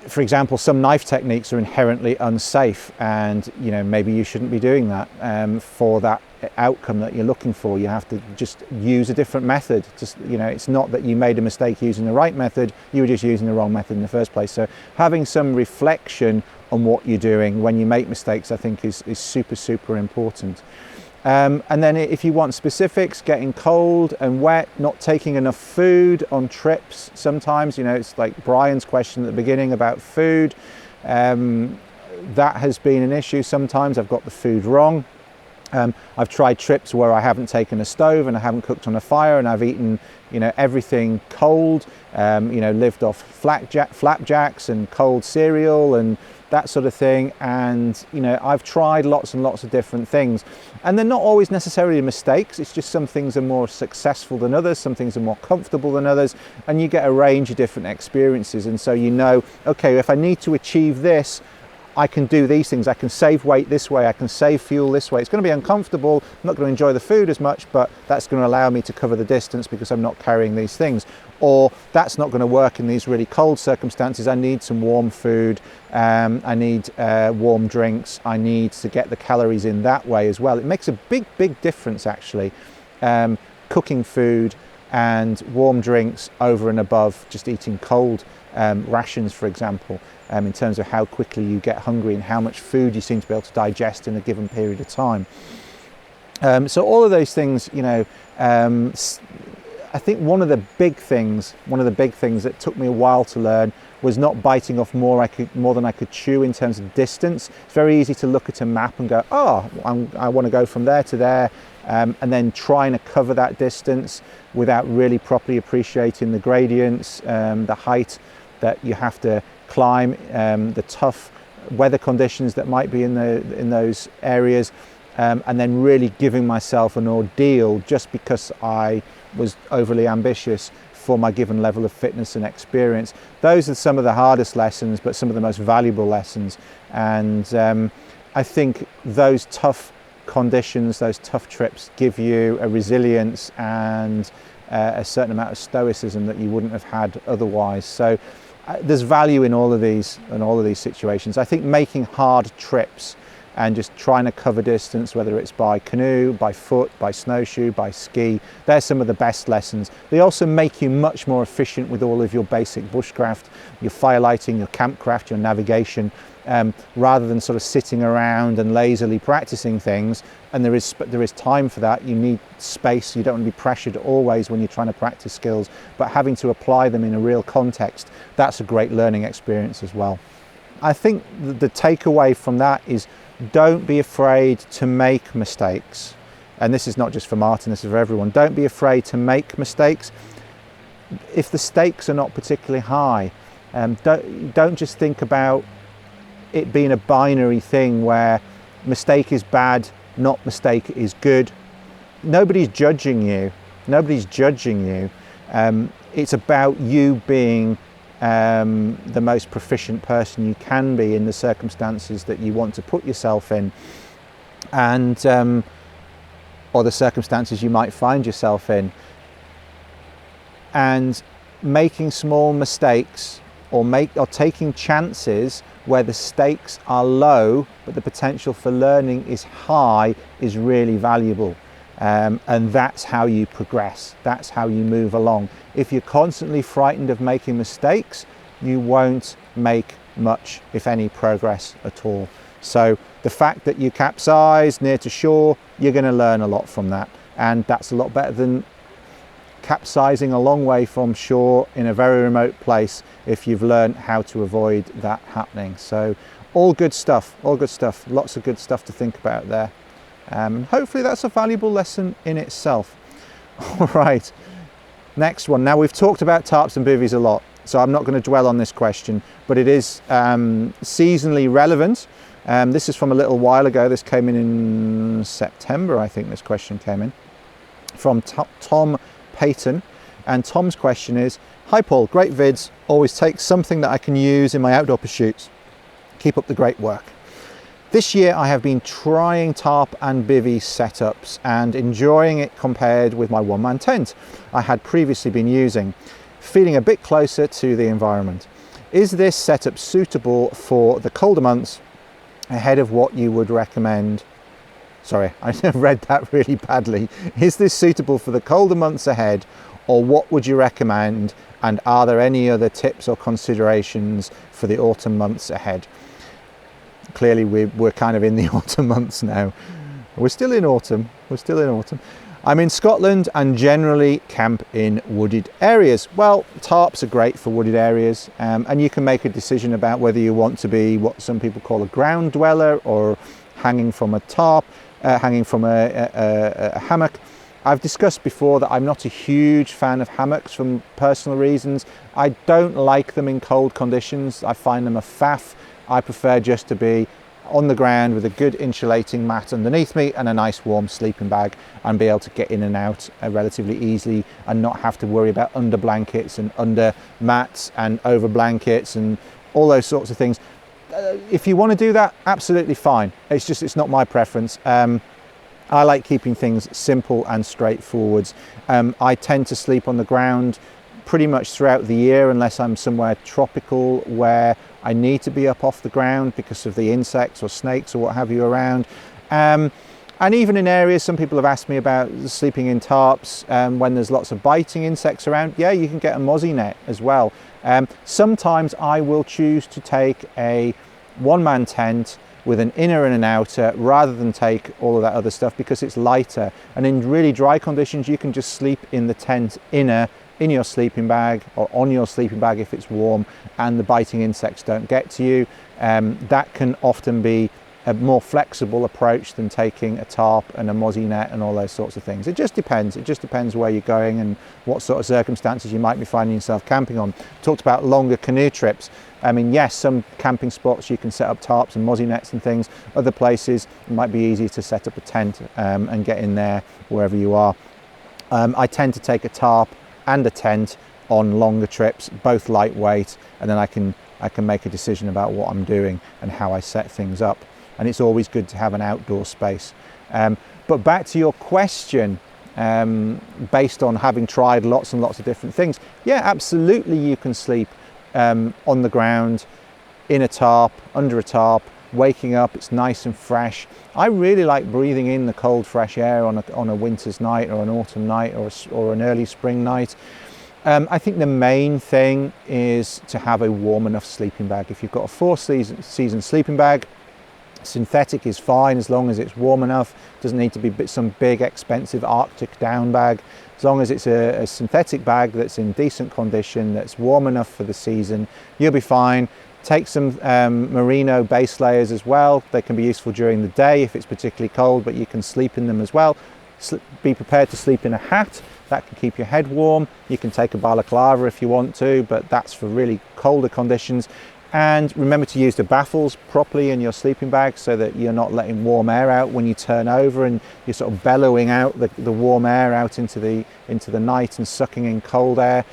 for example, some knife techniques are inherently unsafe, and you know, maybe you shouldn't be doing that for that outcome that you're looking for. You have to just use a different method. Just, you know, it's not that you made a mistake using the right method, you were just using the wrong method in the first place. So having some reflection on what you're doing when you make mistakes, I think is super important. And then if you want specifics, getting cold and wet, not taking enough food on trips sometimes, you know, it's like Brian's question at the beginning about food. That has been an issue sometimes. I've got the food wrong. I've tried trips where I haven't taken a stove and I haven't cooked on a fire, and I've eaten, you know, everything cold, you know, lived off flapjacks and cold cereal and that sort of thing. And you know, I've tried lots and lots of different things, and they're not always necessarily mistakes. It's just some things are more successful than others, some things are more comfortable than others, and you get a range of different experiences. And so you know, okay, if I need to achieve this, I can do these things. I can save weight this way, I can save fuel this way. It's going to be uncomfortable, I'm not going to enjoy the food as much, but that's going to allow me to cover the distance because I'm not carrying these things. Or that's not going to work in these really cold circumstances. I need some warm food, I need warm drinks, I need to get the calories in that way as well. It makes a big difference actually, cooking food and warm drinks over and above just eating cold rations, for example, in terms of how quickly you get hungry and how much food you seem to be able to digest in a given period of time. So all of those things, you know, I think one of the big things that took me a while to learn was not biting off more than I could chew in terms of distance. It's very easy to look at a map and go, oh, I want to go from there to there, and then trying to cover that distance without really properly appreciating the gradients, the height that you have to climb, the tough weather conditions that might be in those areas, and then really giving myself an ordeal just because I was overly ambitious for my given level of fitness and experience. Those are some of the hardest lessons, but some of the most valuable lessons. And I think those tough conditions, those tough trips give you a resilience and a certain amount of stoicism that you wouldn't have had otherwise. So there's value in all of these situations. I think making hard trips and just trying to cover distance, whether it's by canoe, by foot, by snowshoe, by ski, they're some of the best lessons. They also make you much more efficient with all of your basic bushcraft, your firelighting, your campcraft, your navigation, rather than sort of sitting around and lazily practicing things. And there is time for that. You need space. You don't want to be pressured always when you're trying to practice skills, but having to apply them in a real context, that's a great learning experience as well. I think the takeaway from that is, don't be afraid to make mistakes. And this is not just for Martin, this is for everyone. Don't be afraid to make mistakes. If the stakes are not particularly high, don't just think about it being a binary thing where mistake is bad, not mistake is good. Nobody's judging you. Nobody's judging you. It's about you being the most proficient person you can be in the circumstances that you want to put yourself in, and or the circumstances you might find yourself in. And making small mistakes or taking chances where the stakes are low but the potential for learning is high is really valuable. And that's how you progress, that's how you move along. If you're constantly frightened of making mistakes, you won't make much, if any, progress at all. So the fact that you capsize near to shore, you're going to learn a lot from that, and that's a lot better than capsizing a long way from shore in a very remote place if you've learned how to avoid that happening. So all good stuff, lots of good stuff to think about there. Hopefully that's a valuable lesson in itself. All right, next one. Now, we've talked about tarps and bivvies a lot. so I'm not going to dwell on this question, but it is seasonally relevant. This is from a little while ago. This came in September, I think this question came in, from Tom Payton. And Tom's question is, "Hi Paul, great vids, always take something that I can use in my outdoor pursuits. Keep up the great work. This year I have been trying tarp and bivvy setups and enjoying it compared with my one-man tent I had previously been using, feeling a bit closer to the environment. Is this setup suitable for the colder months ahead of what you would recommend?" Sorry, I read that really badly. "Is this suitable for the colder months ahead, or what would you recommend? And are there any other tips or considerations for the autumn months ahead?" Clearly we're kind of in the autumn months now. We're still in autumn. "I'm in Scotland and generally camp in wooded areas." Well, tarps are great for wooded areas, and you can make a decision about whether you want to be what some people call a ground dweller or hanging from a tarp, hanging from a hammock. I've discussed before that I'm not a huge fan of hammocks for personal reasons. I don't like them in cold conditions. I find them a faff. I prefer just to be on the ground with a good insulating mat underneath me and a nice warm sleeping bag, and be able to get in and out relatively easily and not have to worry about under blankets and under mats and over blankets and all those sorts of things. If you want to do that, absolutely fine. It's not my preference. I like keeping things simple and straightforward. I tend to sleep on the ground pretty much throughout the year, unless I'm somewhere tropical where I need to be up off the ground because of the insects or snakes or what have you around. And even in areas, some people have asked me about sleeping in tarps when there's lots of biting insects around. Yeah, you can get a mozzie net as well. Sometimes I will choose to take a one-man tent with an inner and an outer rather than take all of that other stuff, because it's lighter. And in really dry conditions, you can just sleep in the tent inner in your sleeping bag or on your sleeping bag if it's warm, and the biting insects don't get to you. That can often be a more flexible approach than taking a tarp and a mozzie net and all those sorts of things. It just depends where you're going and what sort of circumstances you might be finding yourself camping on. Talked about longer canoe trips. I mean, yes, some camping spots you can set up tarps and mozzie nets and things. Other places it might be easier to set up a tent and get in there wherever you are. I tend to take a tarp and a tent on longer trips, both lightweight, and then I can make a decision about what I'm doing and how I set things up. And it's always good to have an outdoor space. But back to your question, based on having tried lots and lots of different things, yeah, absolutely you can sleep on the ground, in a tarp, under a tarp, waking up, it's nice and fresh. I really like breathing in the cold fresh air on a winter's night or an autumn night or an early spring night. I think the main thing is to have a warm enough sleeping bag. If you've got a 4-season sleeping bag, synthetic is fine as long as it's warm enough. It doesn't need to be some big expensive Arctic down bag. As long as it's a synthetic bag that's in decent condition, that's warm enough for the season, you'll be fine. Take some merino base layers as well. They can be useful during the day if it's particularly cold, but you can sleep in them as well. Be prepared to sleep in a hat. That can keep your head warm. You can take a balaclava if you want to, but that's for really colder conditions. And remember to use the baffles properly in your sleeping bag so that you're not letting warm air out when you turn over, and you're sort of bellowing out the warm air out into the night and sucking in cold air.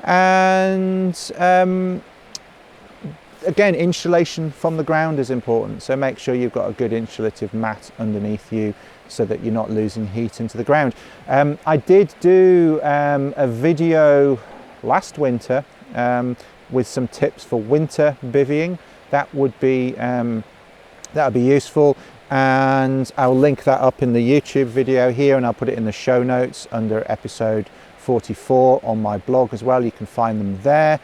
And again, insulation from the ground is important. So make sure you've got a good insulative mat underneath you so that you're not losing heat into the ground. I did do a video last winter with some tips for winter bivvying. That would be useful, and I'll link that up in the YouTube video here, and I'll put it in the show notes under episode 44 on my blog as well. You can find them there.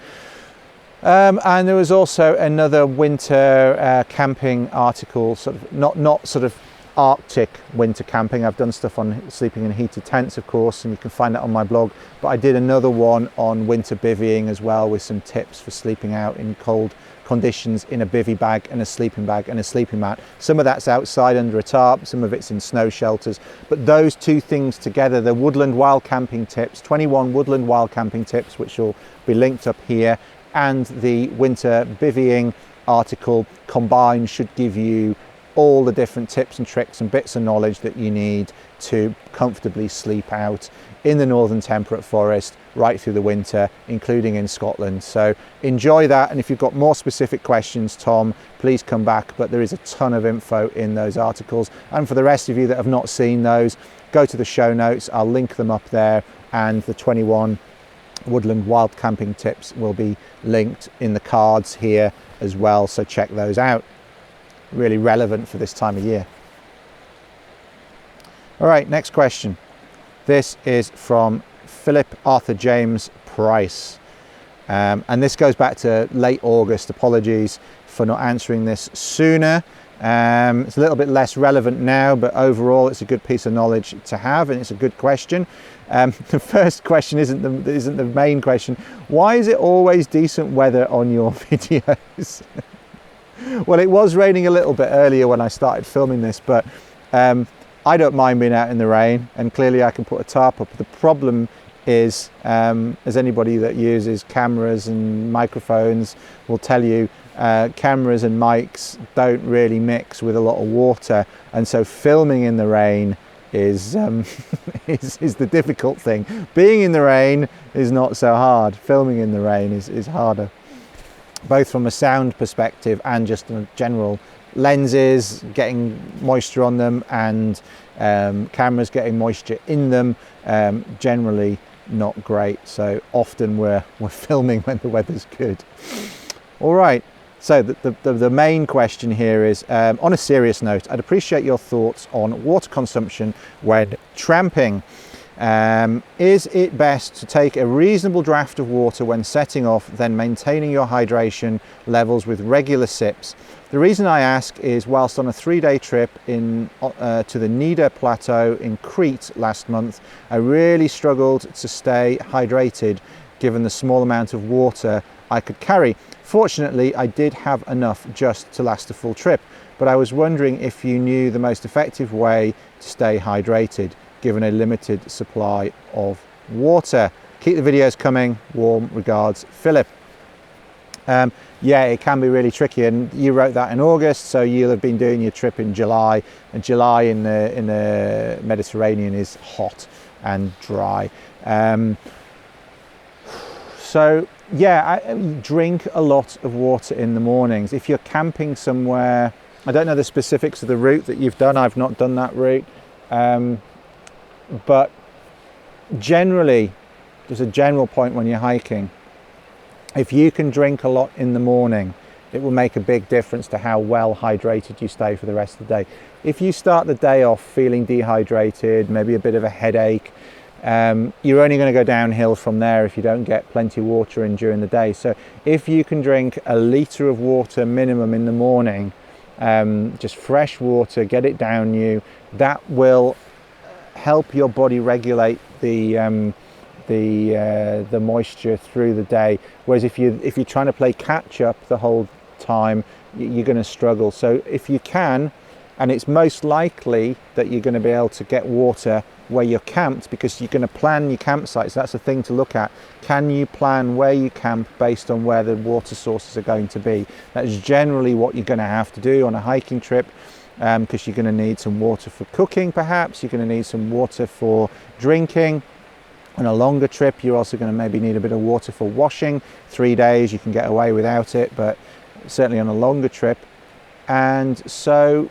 And there was also another winter camping article, sort of not sort of Arctic winter camping. I've done stuff on sleeping in heated tents, of course, and you can find that on my blog, but I did another one on winter bivvying as well, with some tips for sleeping out in cold conditions in a bivvy bag and a sleeping bag and a sleeping mat. Some of that's outside under a tarp, some of it's in snow shelters, but those two things together, the woodland wild camping tips, 21 woodland wild camping tips, which will be linked up here, and the winter bivvying article combined should give you all the different tips and tricks and bits of knowledge that you need to comfortably sleep out in the northern temperate forest right through the winter, including in Scotland. So enjoy that, and if you've got more specific questions, Tom, please come back, but there is a ton of info in those articles. And for the rest of you that have not seen those, go to the show notes, I'll link them up there, and the 21 woodland wild camping tips will be linked in the cards here as well, so check those out. Really relevant for this time of year. All right, next question. This is from Philip Arthur James Price, and this goes back to late August. Apologies for not answering this sooner. It's a little bit less relevant now, but overall it's a good piece of knowledge to have, and it's a good question. The first question isn't the main question. Why is it always decent weather on your videos? Well, it was raining a little bit earlier when I started filming this, but I don't mind being out in the rain, and clearly I can put a tarp up. The problem is, as anybody that uses cameras and microphones will tell you, cameras and mics don't really mix with a lot of water, and so filming in the rain is the difficult thing. Being in the rain is not so hard. Filming in the rain is harder, both from a sound perspective and just a general lenses getting moisture on them, and cameras getting moisture in them. Generally not great, so often we're filming when the weather's good. All right, so the main question here is, on a serious note, I'd appreciate your thoughts on water consumption when tramping. Is it best to take a reasonable draft of water when setting off, then maintaining your hydration levels with regular sips? The reason I ask is, whilst on a 3-day trip to the Nida Plateau in Crete last month, I really struggled to stay hydrated given the small amount of water I could carry. Fortunately, I did have enough just to last a full trip, but I was wondering if you knew the most effective way to stay hydrated given a limited supply of water. Keep the videos coming. Warm regards, Philip. Yeah, it can be really tricky, and you wrote that in August, so you'll have been doing your trip in July, and July in the Mediterranean is hot and dry. So yeah, I drink a lot of water in the mornings. If you're camping somewhere, I don't know the specifics of the route that you've done, I've not done that route, but generally, there's a general point when you're hiking. If you can drink a lot in the morning, it will make a big difference to how well hydrated you stay for the rest of the day. If you start the day off feeling dehydrated, maybe a bit of a headache, you're only going to go downhill from there if you don't get plenty of water in during the day. So if you can drink a litre of water minimum in the morning, just fresh water, get it down you, that will help your body regulate the moisture through the day. Whereas if you're trying to play catch up the whole time, you're going to struggle. So if you can, and it's most likely that you're going to be able to get water where you're camped, because you're going to plan your campsites. That's the thing to look at. Can you plan where you camp based on where the water sources are going to be? That's generally what you're going to have to do on a hiking trip, because you're going to need some water for cooking, perhaps you're going to need some water for drinking. On a longer trip, you're also going to maybe need a bit of water for washing. 3 days you can get away without it, but certainly on a longer trip. And so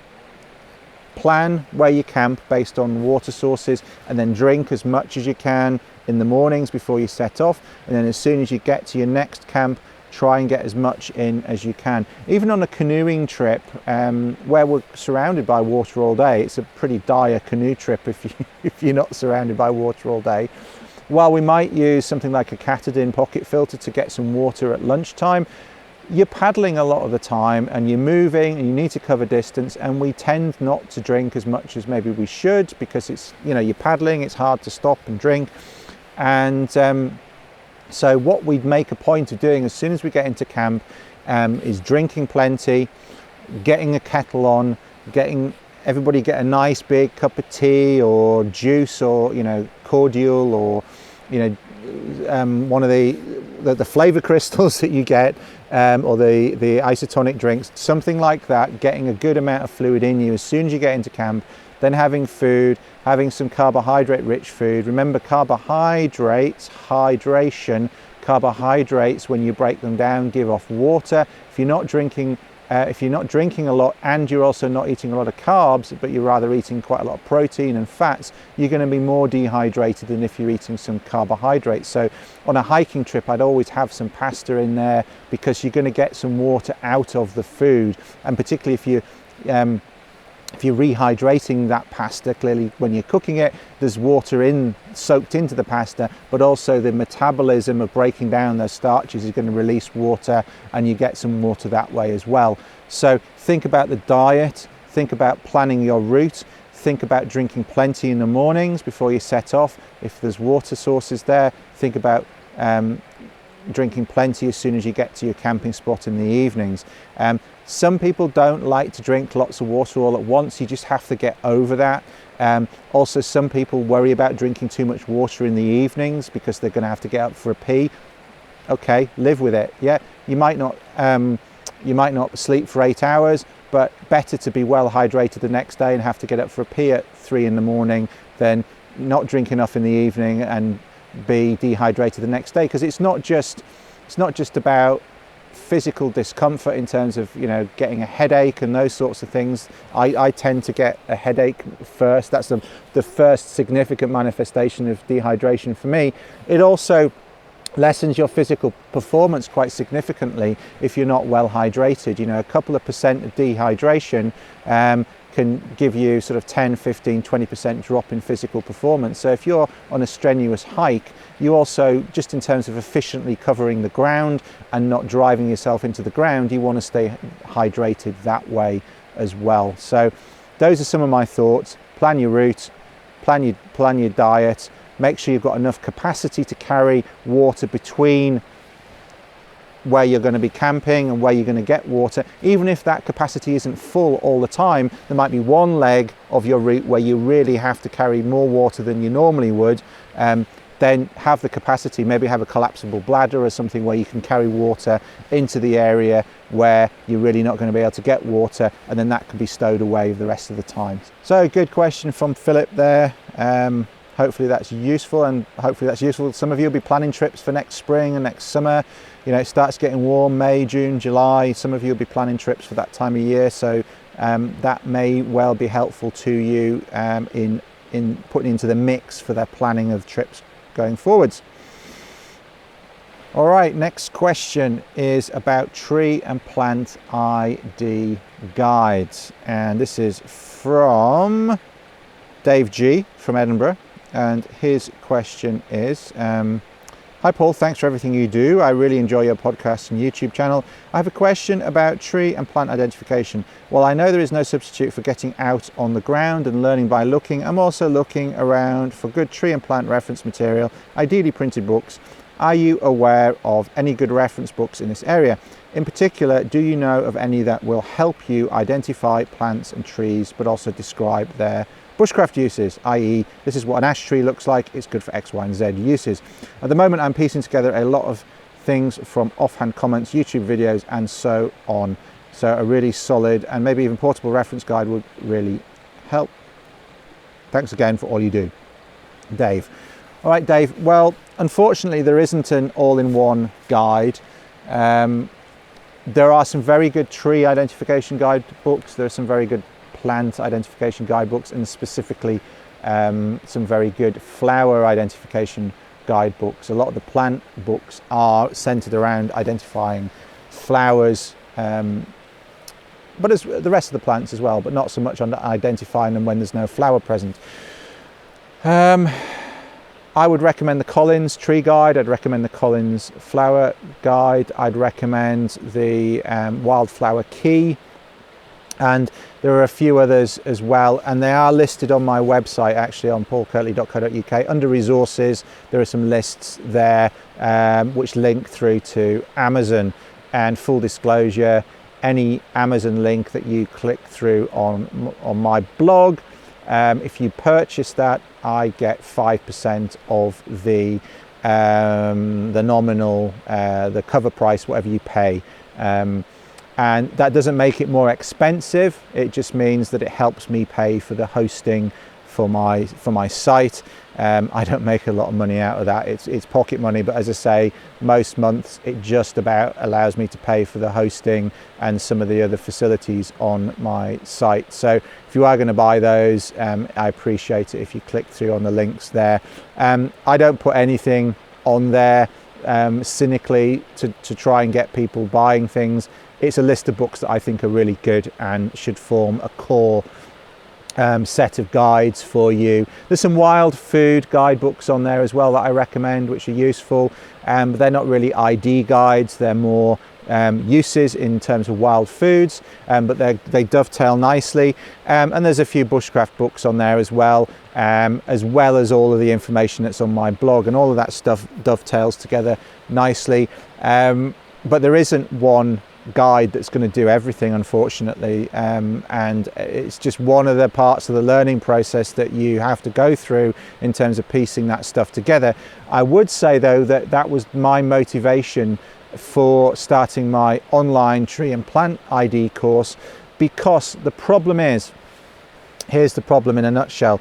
plan where you camp based on water sources, and then drink as much as you can in the mornings before you set off, and then as soon as you get to your next camp, try and get as much in as you can. Even on a canoeing trip, where we're surrounded by water all day, it's a pretty dire canoe trip if you're not surrounded by water all day. While we might use something like a Expediton pocket filter to get some water at lunchtime, you're paddling a lot of the time and you're moving and you need to cover distance, and we tend not to drink as much as maybe we should, because it's, you're paddling, it's hard to stop and drink. And so what we'd make a point of doing as soon as we get into camp is drinking plenty, getting a kettle on, getting everybody get a nice big cup of tea or juice, or cordial, or one of the the flavor crystals that you get, or the isotonic drinks, something like that, getting a good amount of fluid in you as soon as you get into camp, then having food, having some carbohydrate rich food. Remember, carbohydrates, hydration, carbohydrates, when you break them down, give off water. If you're not drinking a lot and you're also not eating a lot of carbs, but you're rather eating quite a lot of protein and fats, you're going to be more dehydrated than if you're eating some carbohydrates. So on a hiking trip, I'd always have some pasta in there, because you're going to get some water out of the food. And particularly if you're rehydrating that pasta, clearly when you're cooking it, there's water soaked into the pasta, but also the metabolism of breaking down those starches is going to release water, and you get some water that way as well. So think about the diet, think about planning your route, think about drinking plenty in the mornings before you set off. If there's water sources there, think about drinking plenty as soon as you get to your camping spot in the evenings. Some people don't like to drink lots of water all at once. You just have to get over that. Also, some people worry about drinking too much water in the evenings because they're going to have to get up for a pee. Okay, live with it. Yeah, you might not sleep for 8 hours, but better to be well hydrated the next day and have to get up for a pee at 3 in the morning than not drink enough in the evening and be dehydrated the next day. Because it's not just about physical discomfort in terms of, you know, getting a headache and those sorts of things. I tend to get a headache first. That's the first significant manifestation of dehydration for me. It also lessens your physical performance quite significantly if you're not well hydrated. You know, a couple of percent of dehydration can give you sort of 10, 15, 20% drop in physical performance. So if you're on a strenuous hike, you also, just in terms of efficiently covering the ground and not driving yourself into the ground, you want to stay hydrated that way as well. So those are some of my thoughts. Plan your route, plan your diet, make sure you've got enough capacity to carry water between where you're going to be camping and where you're going to get water. Even if that capacity isn't full all the time, there might be one leg of your route where you really have to carry more water than you normally would. Then have the capacity, maybe have a collapsible bladder or something where you can carry water into the area where you're really not going to be able to get water, and then that can be stowed away the rest of the time. So good question from Philip there. Hopefully that's useful, and hopefully that's useful. Some of you will be planning trips for next spring and next summer. You know, it starts getting warm, May, June, July. Some of you will be planning trips for that time of year, so that may well be helpful to you in putting into the mix for their planning of trips going forwards. All right, next question is about tree and plant ID guides, and this is from Dave G from Edinburgh, and his question is, hi Paul, thanks for everything you do. I really enjoy your podcast and YouTube channel. I have a question about tree and plant identification. While I know there is no substitute for getting out on the ground and learning by looking, I'm also looking around for good tree and plant reference material, ideally printed books. Are you aware of any good reference books in this area? In particular, do you know of any that will help you identify plants and trees, but also describe their bushcraft uses, i.e. this is what an ash tree looks like, it's good for X, Y and Z uses. At the moment I'm piecing together a lot of things from offhand comments, YouTube videos and so on. So a really solid and maybe even portable reference guide would really help. Thanks again for all you do. Dave. All right, Dave, well, unfortunately there isn't an all-in-one guide. There are some very good tree identification guide books, there are some very good plant identification guidebooks, and specifically some very good flower identification guidebooks. A lot of the plant books are centered around identifying flowers, but as the rest of the plants as well, but not so much on identifying them when there's no flower present. I would recommend the Collins Tree Guide, I'd recommend the Collins Flower Guide, I'd recommend the Wildflower Key, and there are a few others as well, and they are listed on my website actually on paulkirtley.co.uk under resources. There are some lists there which link through to Amazon, and full disclosure, any Amazon link that you click through on my blog, if you purchase that, I get 5% of the the nominal, the cover price, whatever you pay. And that doesn't make it more expensive. It just means that it helps me pay for the hosting for my site. I don't make a lot of money out of that. It's pocket money, but as I say, most months it just about allows me to pay for the hosting and some of the other facilities on my site. So if you are going to buy those, I appreciate it if you click through on the links there. I don't put anything on there cynically to try and get people buying things. It's a list of books that I think are really good and should form a core set of guides for you. There's some wild food guidebooks on there as well that I recommend, which are useful, but they're not really ID guides. They're more uses in terms of wild foods, but they dovetail nicely. And there's a few bushcraft books on there as well as all of the information that's on my blog, and all of that stuff dovetails together nicely. But there isn't one guide that's going to do everything, unfortunately, and it's just one of the parts of the learning process that you have to go through in terms of piecing that stuff together. I would say though that was my motivation for starting my online tree and plant ID course, because the problem is, here's the problem in a nutshell.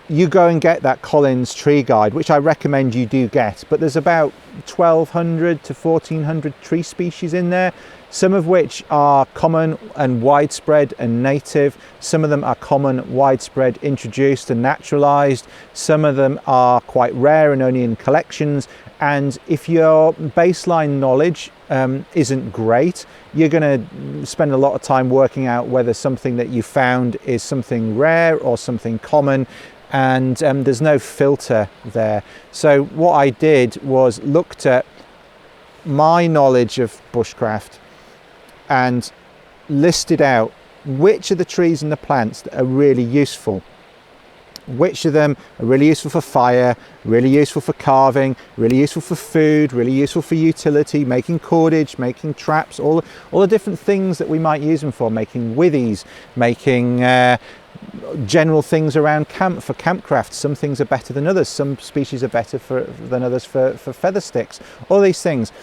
You go and get that Collins tree guide, which I recommend you do get, but there's about 1,200 to 1,400 tree species in there, some of which are common and widespread and native. Some of them are common, widespread, introduced and naturalized. Some of them are quite rare and only in collections. And if your baseline knowledge isn't great, you're going to spend a lot of time working out whether something that you found is something rare or something common, and there's no filter there. So what I did was looked at my knowledge of bushcraft and listed out which of the trees and the plants that are really useful. Which of them are really useful for fire, really useful for carving, really useful for food, really useful for utility, making cordage, making traps, all the different things that we might use them for, making withies, making general things around for campcraft. Some things are better than others. Some species are better than others for feather sticks. All these things.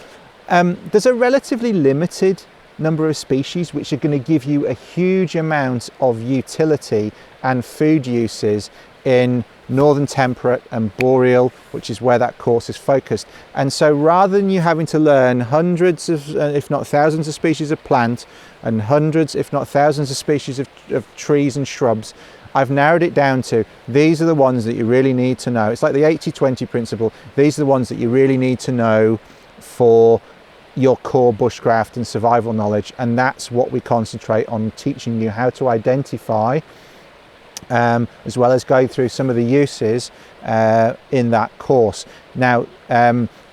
There's a relatively limited number of species which are going to give you a huge amount of utility and food uses in northern temperate and boreal, which is where that course is focused. And so rather than you having to learn hundreds of, if not thousands of species of plant and hundreds, if not thousands of species of trees and shrubs, I've narrowed it down to these are the ones that you really need to know. It's like the 80-20 principle. These are the ones that you really need to know for your core bushcraft and survival knowledge, and that's what we concentrate on, teaching you how to identify, as well as going through some of the uses in that course. Now,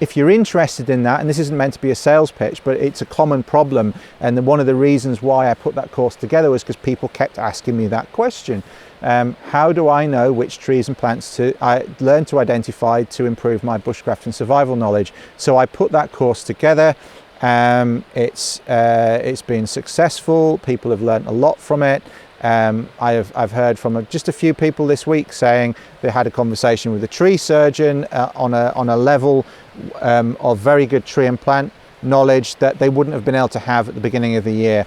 if you're interested in that, and this isn't meant to be a sales pitch, but it's a common problem, and one of the reasons why I put that course together was because people kept asking me that question. How do I know which trees and plants I learn to identify to improve my bushcraft and survival knowledge? So I put that course together. It's been successful. People have learned a lot from it. I've heard from just a few people this week saying they had a conversation with a tree surgeon on a level of very good tree and plant knowledge that they wouldn't have been able to have at the beginning of the year.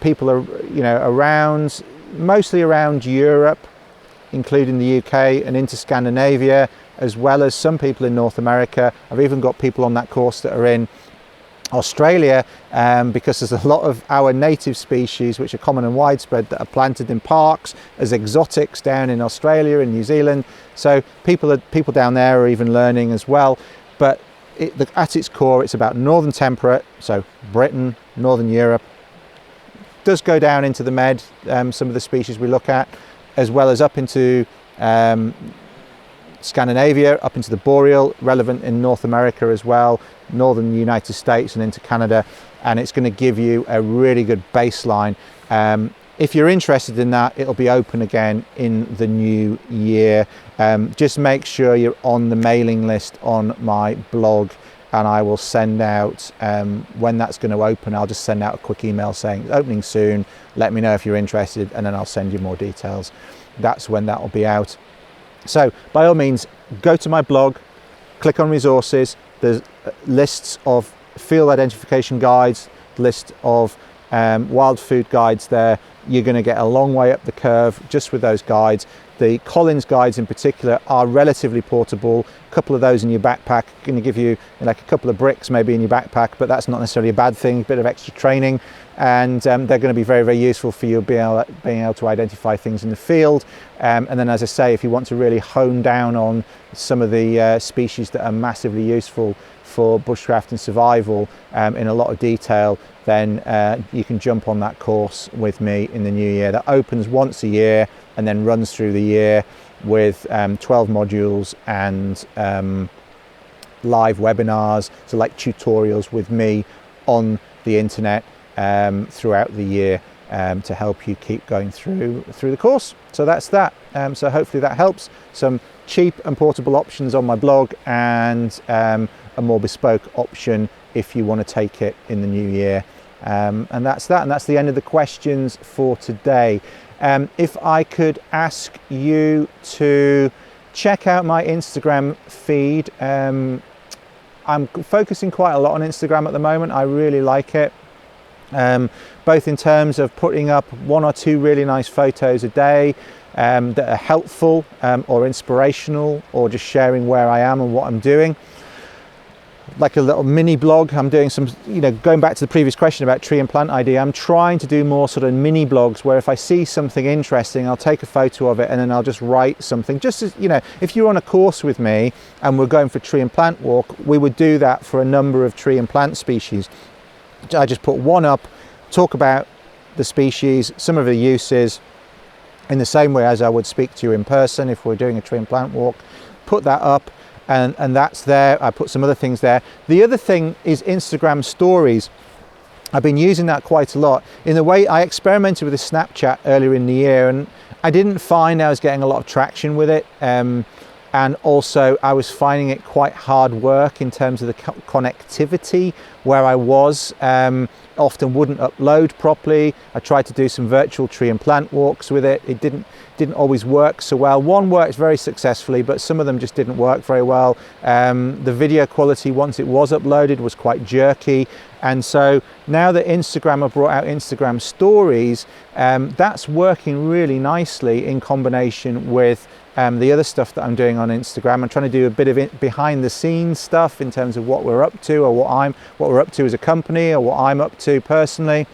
People are, mostly around Europe, including the UK and into Scandinavia, as well as some people in North America. I've even got people on that course that are in Australia, because there's a lot of our native species which are common and widespread that are planted in parks as exotics down in Australia and New Zealand. So people down there are even learning as well. But at its core, it's about northern temperate, so Britain, Northern Europe. Does go down into the Med, some of the species we look at, as well as up into Scandinavia, up into the boreal, relevant in North America as well, northern United States and into Canada, and it's going to give you a really good baseline. If you're interested in that, it'll be open again in the new year. Just make sure you're on the mailing list on my blog, and I will send out, when that's going to open, I'll just send out a quick email saying it's opening soon, let me know if you're interested, and then I'll send you more details. That's when that will be out. So by all means, go to my blog, click on resources, there's lists of field identification guides, list of wild food guides there. You're going to get a long way up the curve just with those guides. The Collins guides in particular are relatively portable. A couple of those in your backpack, going to give you like a couple of bricks maybe in your backpack, but that's not necessarily a bad thing, a bit of extra training. And they're going to be very, very useful for you being able to identify things in the field. And then, as I say, if you want to really hone down on some of the species that are massively useful for bushcraft and survival in a lot of detail, then you can jump on that course with me in the new year. That opens once a year and then runs through the year with 12 modules and live webinars, so like tutorials with me on the internet throughout the year to help you keep going through the course. So that's that. So hopefully that helps. Some cheap and portable options on my blog, and a more bespoke option if you want to take it in the new year. And that's that, and that's the end of the questions for today. If I could ask you to check out my Instagram feed. I'm focusing quite a lot on Instagram at the moment. I really like it, both in terms of putting up 1 or 2 really nice photos a day that are helpful or inspirational, or just sharing where I am and what I'm doing. Like a little mini blog. I'm doing some, going back to the previous question about tree and plant ID, I'm trying to do more sort of mini blogs where if I see something interesting, I'll take a photo of it and then I'll just write something. Just as, if you're on a course with me and we're going for tree and plant walk, we would do that for a number of tree and plant species. I just put one up, talk about the species, some of the uses, in the same way as I would speak to you in person if we're doing a tree and plant walk. Put that up. And that's there. I put some other things there. The other thing is Instagram stories. I've been using that quite a lot. In the way I experimented with the Snapchat earlier in the year, and I didn't find I was getting a lot of traction with it. And also I was finding it quite hard work in terms of the connectivity where I was. Often wouldn't upload properly. I tried to do some virtual tree and plant walks with it. It didn't always work so well. One worked very successfully, but some of them just didn't work very well. The video quality, once it was uploaded, was quite jerky. And so now that Instagram have brought out Instagram stories, that's working really nicely in combination with the other stuff that I'm doing on Instagram. I'm trying to do a bit of behind the scenes stuff in terms of what we're up to, or what we're up to as a company, or what I'm up to personally.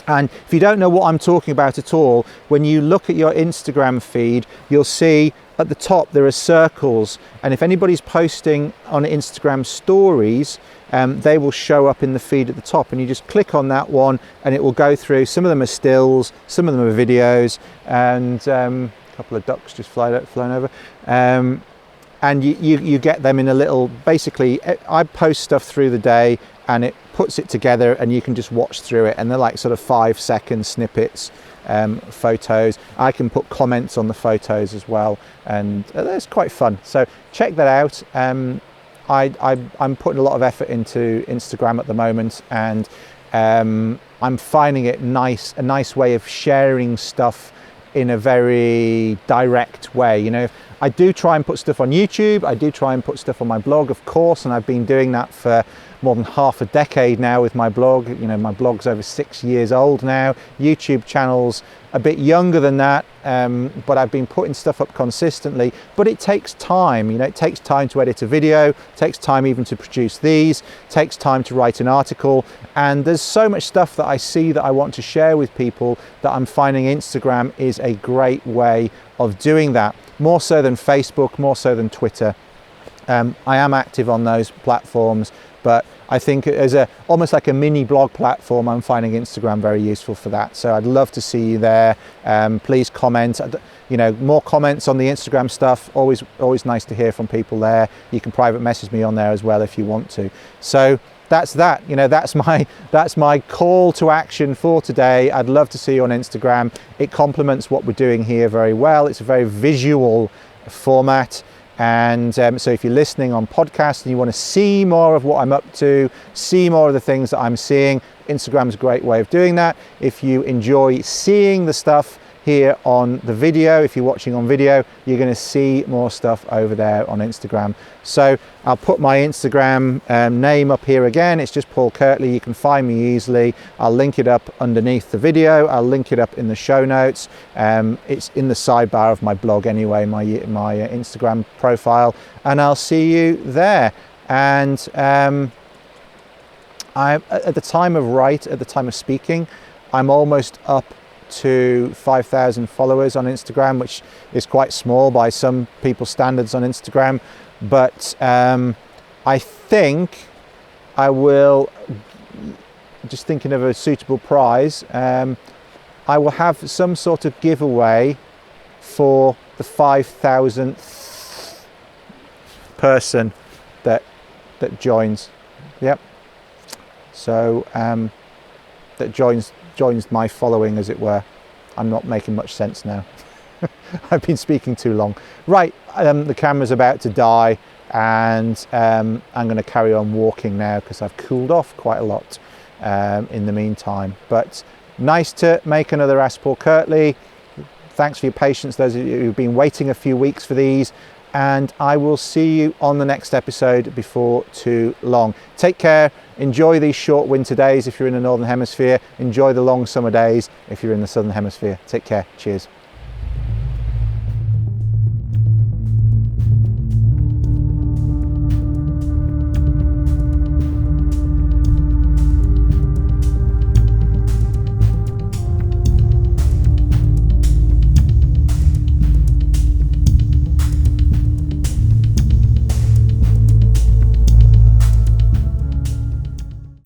And if you don't know what I'm talking about at all, when you look at your Instagram feed, you'll see at the top there are circles, and if anybody's posting on Instagram stories, they will show up in the feed at the top, and you just click on that one and it will go through. Some of them are stills, some of them are videos, and a couple of ducks just flown over. And you get them in a little, basically I post stuff through the day and it puts it together and you can just watch through it, and they're like sort of 5-second snippets, photos. I can put comments on the photos as well, and that's quite fun. So check that out. I'm putting a lot of effort into Instagram at the moment, and I'm finding it a nice way of sharing stuff in a very direct way. I do try and put stuff on YouTube. I do try and put stuff on my blog, of course, and I've been doing that for more than half a decade now with my blog. My blog's over 6 years old now. YouTube channel's a bit younger than that, but I've been putting stuff up consistently. But it takes time. It takes time to edit a video, it takes time even to produce these, it takes time to write an article, and there's so much stuff that I see that I want to share with people that I'm finding Instagram is a great way of doing that. More so than Facebook, more so than Twitter. I am active on those platforms, but I think as almost like a mini blog platform, I'm finding Instagram very useful for that. So I'd love to see you there. Please comment. More comments on the Instagram stuff. Always nice to hear from people there. You can private message me on there as well if you want to. So that's that. That's my call to action for today. I'd love to see you on Instagram. It complements what we're doing here very well. It's a very visual format. And so if you're listening on podcast and you want to see more of what I'm up to, see more of the things that I'm seeing, Instagram's a great way of doing that. If you enjoy seeing the stuff here on the video. If you're watching on video, you're going to see more stuff over there on Instagram. So I'll put my Instagram name up here again. It's just Paul Kirtley. You can find me easily. I'll link it up underneath the video. I'll link it up in the show notes. It's in the sidebar of my blog anyway, my Instagram profile, and I'll see you there. And I'm at the time of speaking, I'm almost up to 5,000 followers on Instagram, which is quite small by some people's standards on Instagram, but I think I will, just thinking of a suitable prize, I will have some sort of giveaway for the 5,000th person that joins. Yep. So that joins my following, as it were. I'm not making much sense now. I've been speaking too long. Right, the camera's about to die, and I'm going to carry on walking now because I've cooled off quite a lot in the meantime. But nice to make another Ask Paul Kirtley. Thanks for your patience, those of you who've been waiting a few weeks for these, and I will see you on the next episode before too long. Take care. Enjoy these short winter days if you're in the Northern Hemisphere. Enjoy the long summer days if you're in the Southern Hemisphere. Take care. Cheers.